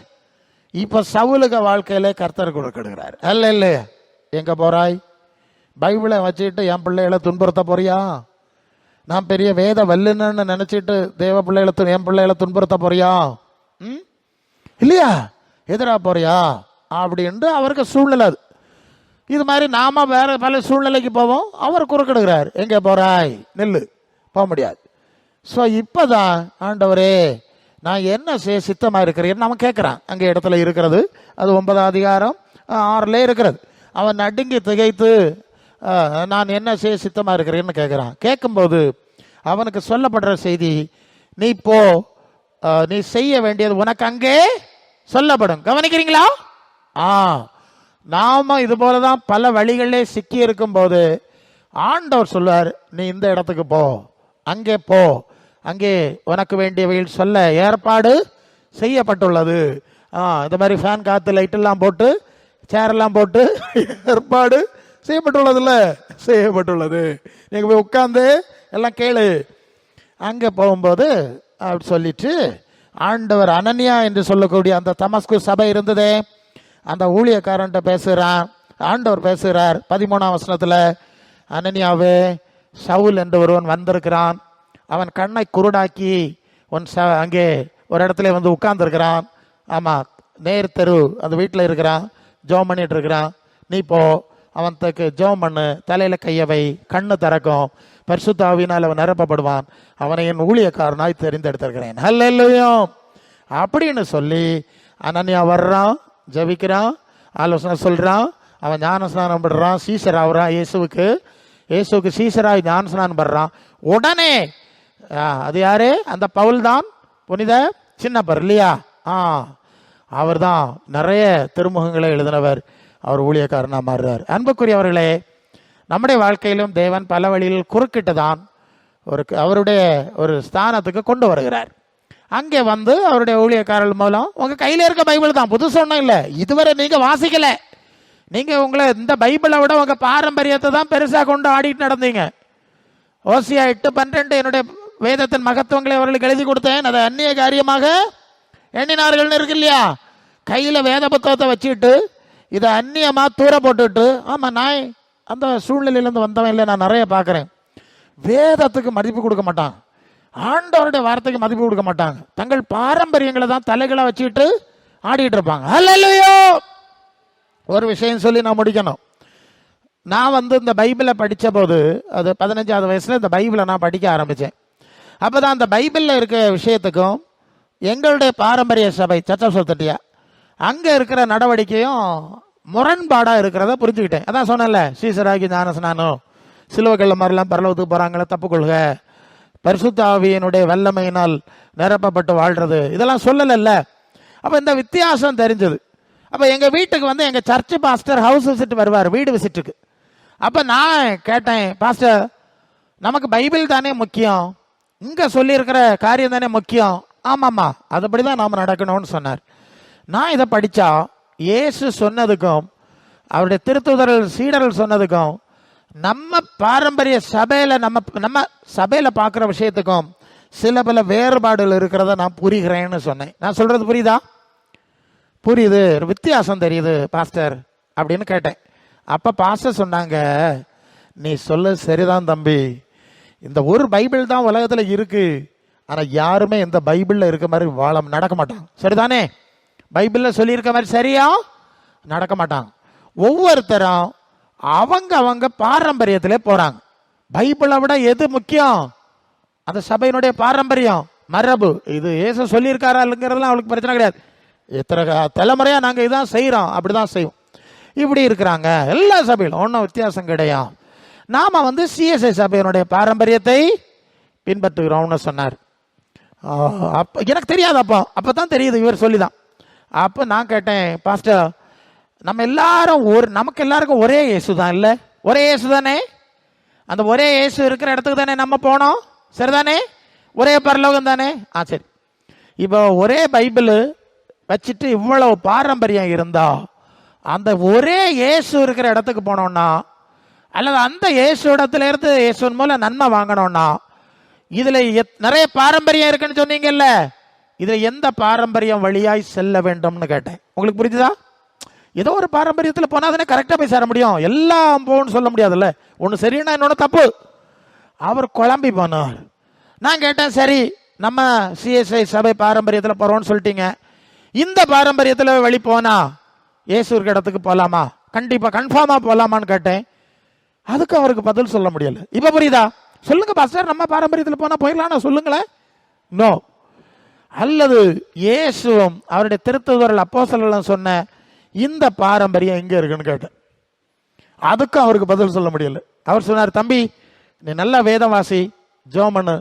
A: இப்போ சவுலுக வாழ்க்கையில கர்த்தர் குறுக்கிடுகிறார். அல்ல இல்லையா? எங்க போறாய்? பைபிளை வச்சுட்டு என் பிள்ளைகளை துன்புறுத்த போறியா? நான் பெரிய வேத வல்லுன்னு நினைச்சிட்டு தேவ பிள்ளைகளை என் பிள்ளைகளை துன்புறுத்த போறியா? இல்லையா? எதிரா போறியா அப்படின்ட்டு அவருக்கு சூழ்நிலை அது. இது மாதிரி நாம வேற பல சூழ்நிலைக்கு போவோம், அவர் குறுக்கிடுகிறார். எங்கே போறாய்? நில்லு, போக முடியாது. ஸோ இப்போதான் ஆண்டவரே நான் என்ன செய்ய சித்தமாக இருக்கிறேன்னு நம்ம கேட்குறான். அங்கே இடத்துல இருக்கிறது அது 9ஆம் அதிகாரம் 6 இருக்கிறது. அவன் நடுங்கி திகைத்து நான் என்ன செய்ய சித்தமாக இருக்கிறேன்னு கேட்குறான். கேட்கும்போது அவனுக்கு சொல்லப்படுற செய்தி, நீ போ, நீ செய்ய வேண்டியது உனக்கு அங்கே சொல்லப்படும். கவனிக்கிறீங்களா? நாம இது போலதான் பல வழிகளிலே சிக்கி இருக்கும் போது ஆண்டவர் சொல்வார், நீ இந்த இடத்துக்கு போ, அங்கே போ, அங்கே உனக்கு வேண்டியவைகள் சொல்ல ஏற்பாடு செய்யப்பட்டுள்ளது. இந்த மாதிரி ஃபேன் காற்று லைட்டெல்லாம் போட்டு சேரெல்லாம் போட்டு ஏற்பாடு செய்யப்பட்டுள்ளது. இல்லை, செய்யப்பட்டுள்ளது. நீங்கள் போய் உட்காந்து எல்லாம் கேளு. அங்கே போகும்போது அப்படி சொல்லிட்டு ஆண்டவர் அனனியா என்று சொல்லக்கூடிய அந்த தமஸ்கு சபை இருந்ததே, அந்த ஊழியக்காரன்ட்ட பேசுகிறான். ஆண்டவர் பேசுகிறார் 13ஆம் வசனத்தில், அனனியாவே, சவுல் என்று ஒருவன் வந்திருக்கிறான், அவன் கண்ணை குருடாக்கி அங்கே ஒரு இடத்துல வந்து உட்கார்ந்துருக்கிறான். ஆமாம், நேர் தெரு அந்த வீட்டில் இருக்கிறான், ஜோம் பண்ணிட்டு இருக்கிறான். நீ போ, அவனுக்கு ஜோம் பண்ணு, தலையில் கையவை, கண்ணு திறக்கும், பரிசுத்த ஆவியினால் அவன் நிரப்பப்படுவான், அவனை என் ஊழியக்காரனாய் தெரிந்தெடுத்திருக்கிறேன். ஹல்லேலூயா அப்படின்னு சொல்லி அனனியா வர்றான், ஜபிக்கிறான், ஆலோசனை சொல்கிறான், அவன் ஞானஸ்நானம் படுறான், சீசர் ஆகுறான், இயேசுக்கு சீசராய் ஞானஸ்நானம் படுறான். உடனே அது யாரு? அந்த பவுல் தான், புனித சின்னப்பர் இல்லையா? அவர் தான் நிறைய திருமுகங்களை எழுதினவர். அவர் ஊழியக்காரனா மாறுறார். அன்புக்குரியவர்களே, நம்முடைய வாழ்க்கையிலும் தேவன் பல வழியில் குறுக்கிட்டு தான் அவருடைய ஒரு ஸ்தானத்துக்கு கொண்டு வருகிறார். அங்கே வந்து அவருடைய ஊழியக்காரர்கள் மூலம் உங்கள் கையில் இருக்க பைபிள் தான், புதுசு ஒன்றும் இல்லை, இதுவரை நீங்கள் வாசிக்கல. நீங்கள் உங்களை இந்த பைபிளை விட உங்கள் பாரம்பரியத்தை தான் பெருசாக கொண்டு ஆடிட்டு நடந்தீங்க. ஓசியா 8:12 என்னுடைய வேதத்தின் மகத்துவங்களை அவர்களுக்கு எழுதி கொடுத்தேன், அதை அந்நிய காரியமாக எண்ணினார்கள்னு இருக்கு இல்லையா? கையில் வேத புத்தகத்தை வச்சுக்கிட்டு இதை அந்நியமாக தூர போட்டுட்டு, ஆமாம் நான் அந்த சூழ்நிலையிலேருந்து வந்தவன் இல்லை, நான் நிறைய பார்க்குறேன். வேதத்துக்கு மதிப்பு கொடுக்க மாட்டாங்க, ஆண்டவருடைய வார்த்தைக்கு மதிப்பு கொடுக்க மாட்டாங்க, தங்கள் பாரம்பரியங்களை தான் தலைகளை வச்சுக்கிட்டு ஆடிட்டு இருப்பாங்க. ஹல்லேலூயா. ஒரு விஷயம் சொல்லி நான் முடிக்கணும். நான் வந்து இந்த பைபிளை படித்த போது, அது 15ஆவது வயசில் இந்த பைபிளை நான் படிக்க ஆரம்பித்தேன். அப்போ தான் அந்த பைபிளில் இருக்க விஷயத்துக்கும் எங்களுடைய பாரம்பரிய சபை சர்ச் ஆஃப் சவுத் அங்கே இருக்கிற நடவடிக்கையும் முரண்பாடாக இருக்கிறத புரிஞ்சுக்கிட்டேன். அதான் சொன்னேன்ல, சீசராகி ஞானஸ்நானம், சிலுவைகள் மாதிரிலாம் பரலோகத்துக்கு போகிறாங்களே, தப்பு கொள்க, பரிசுத்த ஆவியினுடைய வல்லமையினால் நிரப்பப்பட்டு வாழ்றது, இதெல்லாம் சொல்லலைல்ல. அப்போ இந்த வித்தியாசம் தெரிஞ்சது. அப்போ எங்கள் வீட்டுக்கு வந்து எங்கள் சர்ச்சு பாஸ்டர் ஹவுஸ் விசிட் வருவார், வீடு விசிட்டுக்கு. அப்போ நான் கேட்டேன், பாஸ்டர் நமக்கு பைபிள் தானே முக்கியம், இங்கே சொல்லியிருக்கிற காரியம் தானே முக்கியம். ஆமாம்மா, அதுபடி தான் நாம் நடக்கணும்னு சொன்னார். நான் இதை படித்தா இயேசு சொன்னதுக்கும் அவருடைய திருத்தூதர்கள் சீடர்கள் சொன்னதுக்கும் நம்ம பாரம்பரிய சபையில் நம்ம சபையில் பார்க்குற விஷயத்துக்கும் சில பல வேறுபாடுகள் இருக்கிறத நான் புரிகிறேன்னு சொன்னேன். நான் சொல்கிறது புரியுதா? புரியுது, வித்தியாசம் தெரியுது பாஸ்டர் அப்படின்னு கேட்டேன். அப்போ பாஸ்டர் சொன்னாங்க, நீ சொல்ல சரிதான் தம்பி, இந்த ஒரு பைபிள் தான் உலகத்தில் இருக்கு, ஆனால் யாருமே இந்த பைபிளில் இருக்க மாதிரி நடக்க மாட்டாங்க. சரிதானே? பைபிளில் சொல்லியிருக்க மாதிரி சரியா நடக்க மாட்டாங்க. ஒவ்வொருத்தரும் அவங்க பாரம்பரியத்திலே போகிறாங்க. பைபிளை விட எது முக்கியம்? அந்த சபையினுடைய பாரம்பரியம், மரபு. இது ஏசு சொல்லியிருக்காரா இல்லைங்கிறதுலாம் அவளுக்கு பிரச்சனை கிடையாது. எத்தனை தலைமுறையாக நாங்கள் இதான் செய்கிறோம், அப்படி தான் செய்வோம். இப்படி இருக்கிறாங்க எல்லா சபையிலும், ஒன்றும் வித்தியாசம் கிடையாது. நாம் வந்து சிஎஸ்ஐ சபையினுடைய பாரம்பரியத்தை பின்பற்றுகிறோம்னு சொன்னார். அப்போ எனக்கு தெரியாது, அப்போ தான் தெரியுது, இவர் சொல்லி தான். அப்போ நான் கேட்டேன், பாஸ்டர் நம்ம எல்லாரும் நமக்கு எல்லாருக்கும் ஒரே இயேசு தான் இல்லை? ஒரே இயேசு தானே? அந்த ஒரே இயேசு இருக்கிற இடத்துக்கு தானே நம்ம போனோம், சரிதானே? ஒரே பரலோகம் தானே? சரி. இப்போ ஒரே பைபிள் வச்சுட்டு இவ்வளவு பாரம்பரியம் இருந்தா அந்த ஒரே இயேசு இருக்கிற இடத்துக்கு போனோம்னா, அல்லது அந்த இயேசு இடத்துல இருந்து இயேசுவின் மூலம் நன்மை வாங்கணும்னா, இதுல நிறைய பாரம்பரியம் இருக்குன்னு சொன்னீங்கல்ல, இதுல எந்த பாரம்பரியம் வழியாய் செல்ல வேண்டும்னு கேட்டேன். உங்களுக்கு புரிஞ்சுதா? ஏதோ ஒரு பாரம்பரியத்தில் போனா தானே கரெக்டா போய் சேர முடியும். எல்லாம் போன்னு சொல்ல முடியாதுல்ல. ஒன்னு சரின்னா இன்னொன்னு தப்பு. அவர் குழம்பி போனார். நான் கேட்டேன், சரி நம்ம சிஎஸ்ஐ சபை பாரம்பரியத்தில் போறோம்னு சொல்லிட்டீங்க, இந்த பாரம்பரியத்தில் வழி போனா இயேசு இருக்க இடத்துக்கு போலாமா, கண்டிப்பா கன்ஃபார்மா போலாமான்னு கேட்டேன். அதுக்கு அவருக்கு பதில் சொல்ல முடியல. இப்ப புரியுதா? சொல்லுங்க பாஸ்டர், நம்ம பாரம்பரியத்தில் போனா போயிடலாம் சொல்லுங்களேன். நோ. அல்லது இயேசுவும் அவருடைய திருத்தூதர்கள் அப்போஸ்தலர்களும் சொன்ன இந்த பாரம்பரியம் எங்க இருக்குன்னு கேட்டேன். அதுக்கும் அவருக்கு பதில் சொல்ல முடியல. அவர் சொன்னார், தம்பி நீ நல்ல வேதவாசி, ஜோமனு,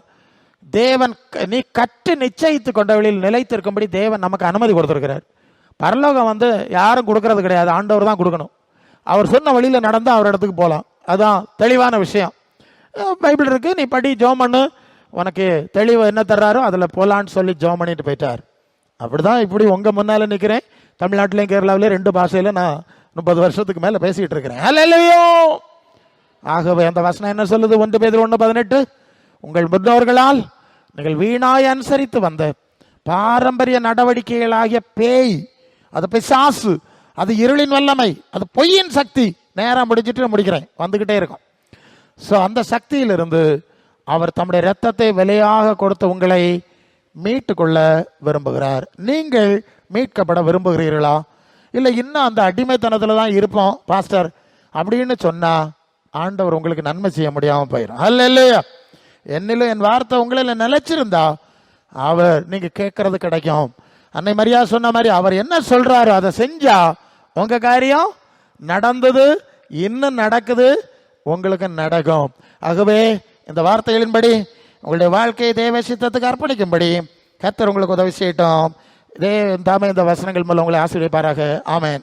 A: தேவன் நீ கற்று நிச்சயித்து கொண்ட வழியில் நிலைத்திருக்கும்படி தேவன் நமக்கு அனுமதி கொடுத்திருக்கிறார். பரலோகம் யாரும் கொடுக்கறது கிடையாது, ஆண்டவர் தான் கொடுக்கணும். அவர் சொன்ன வழியில நடந்து அவர் இடத்துக்கு போகலாம். அதான் தெளிவான விஷயம். பைபிள் இருக்கு, நீ படி, ஜோம் பண்ணு, உனக்கு தெளிவு என்ன தர்றாரோ அதுல போலான்னு சொல்லி ஜோம் பண்ணிட்டு போயிட்டார். அப்படிதான் இப்படி உங்க முன்னால நிக்கிறேன். தமிழ்நாட்டிலையும் கேரளாவிலையும் 2 பாஷையில நான் 30 வருஷத்துக்கு மேல பேசிட்டு இருக்கிறேன். அல்லேலூயா. ஆகவே அந்த வசனம் என்ன சொல்லுது? 1 பேதுரு 1:18, உங்கள் முன்னோர்களால் நீங்கள் வீணாய் அனுசரித்து வந்த பாரம்பரிய நடவடிக்கைகளாகிய பேய், அது பிசாசு, அது இருளின் வல்லமை, அது பொய்யின் சக்தி, நேரம் முடிஞ்சிட்டு முடிக்கிறேன், வந்துகிட்டே இருக்கும். ஸோ அந்த சக்தியிலிருந்து அவர் தம்முடைய இரத்தத்தை விலையாக கொடுத்து உங்களை மீட்டு கொள்ள விரும்புகிறார். நீங்கள் மீட்கப்பட விரும்புகிறீர்களா? இல்லை இன்னும் அந்த அடிமைத்தனத்தில் தான் இருப்போம் பாஸ்டர் அப்படின்னு சொன்னா ஆண்டவர் உங்களுக்கு நன்மை செய்ய முடியாமல் போயிடும். அல்லேலூயா. என்னிலும் என் வார்த்தை உங்களில் நிலைச்சிருந்தா அவர் நீங்க கேட்கறது கிடைக்கும். அன்னை மரியா சொன்ன மாதிரி அவர் என்ன சொல்றாரு அதை செஞ்சா உங்க காரியம் நடந்தது, இன்னும் நடக்குது, உங்களுக்கு நடக்கும். ஆகவே இந்த வார்த்தைகளின்படி உங்களுடைய வாழ்க்கையை தேவ சித்தத்துக்கு அர்ப்பணிக்கும்படி கர்த்தர் உங்களுக்கு உதவி செய்யட்டும். இதே தாமே இந்த வசனங்கள் மூலம் உங்களை ஆசீர்வதிப்பாராக. ஆமென்.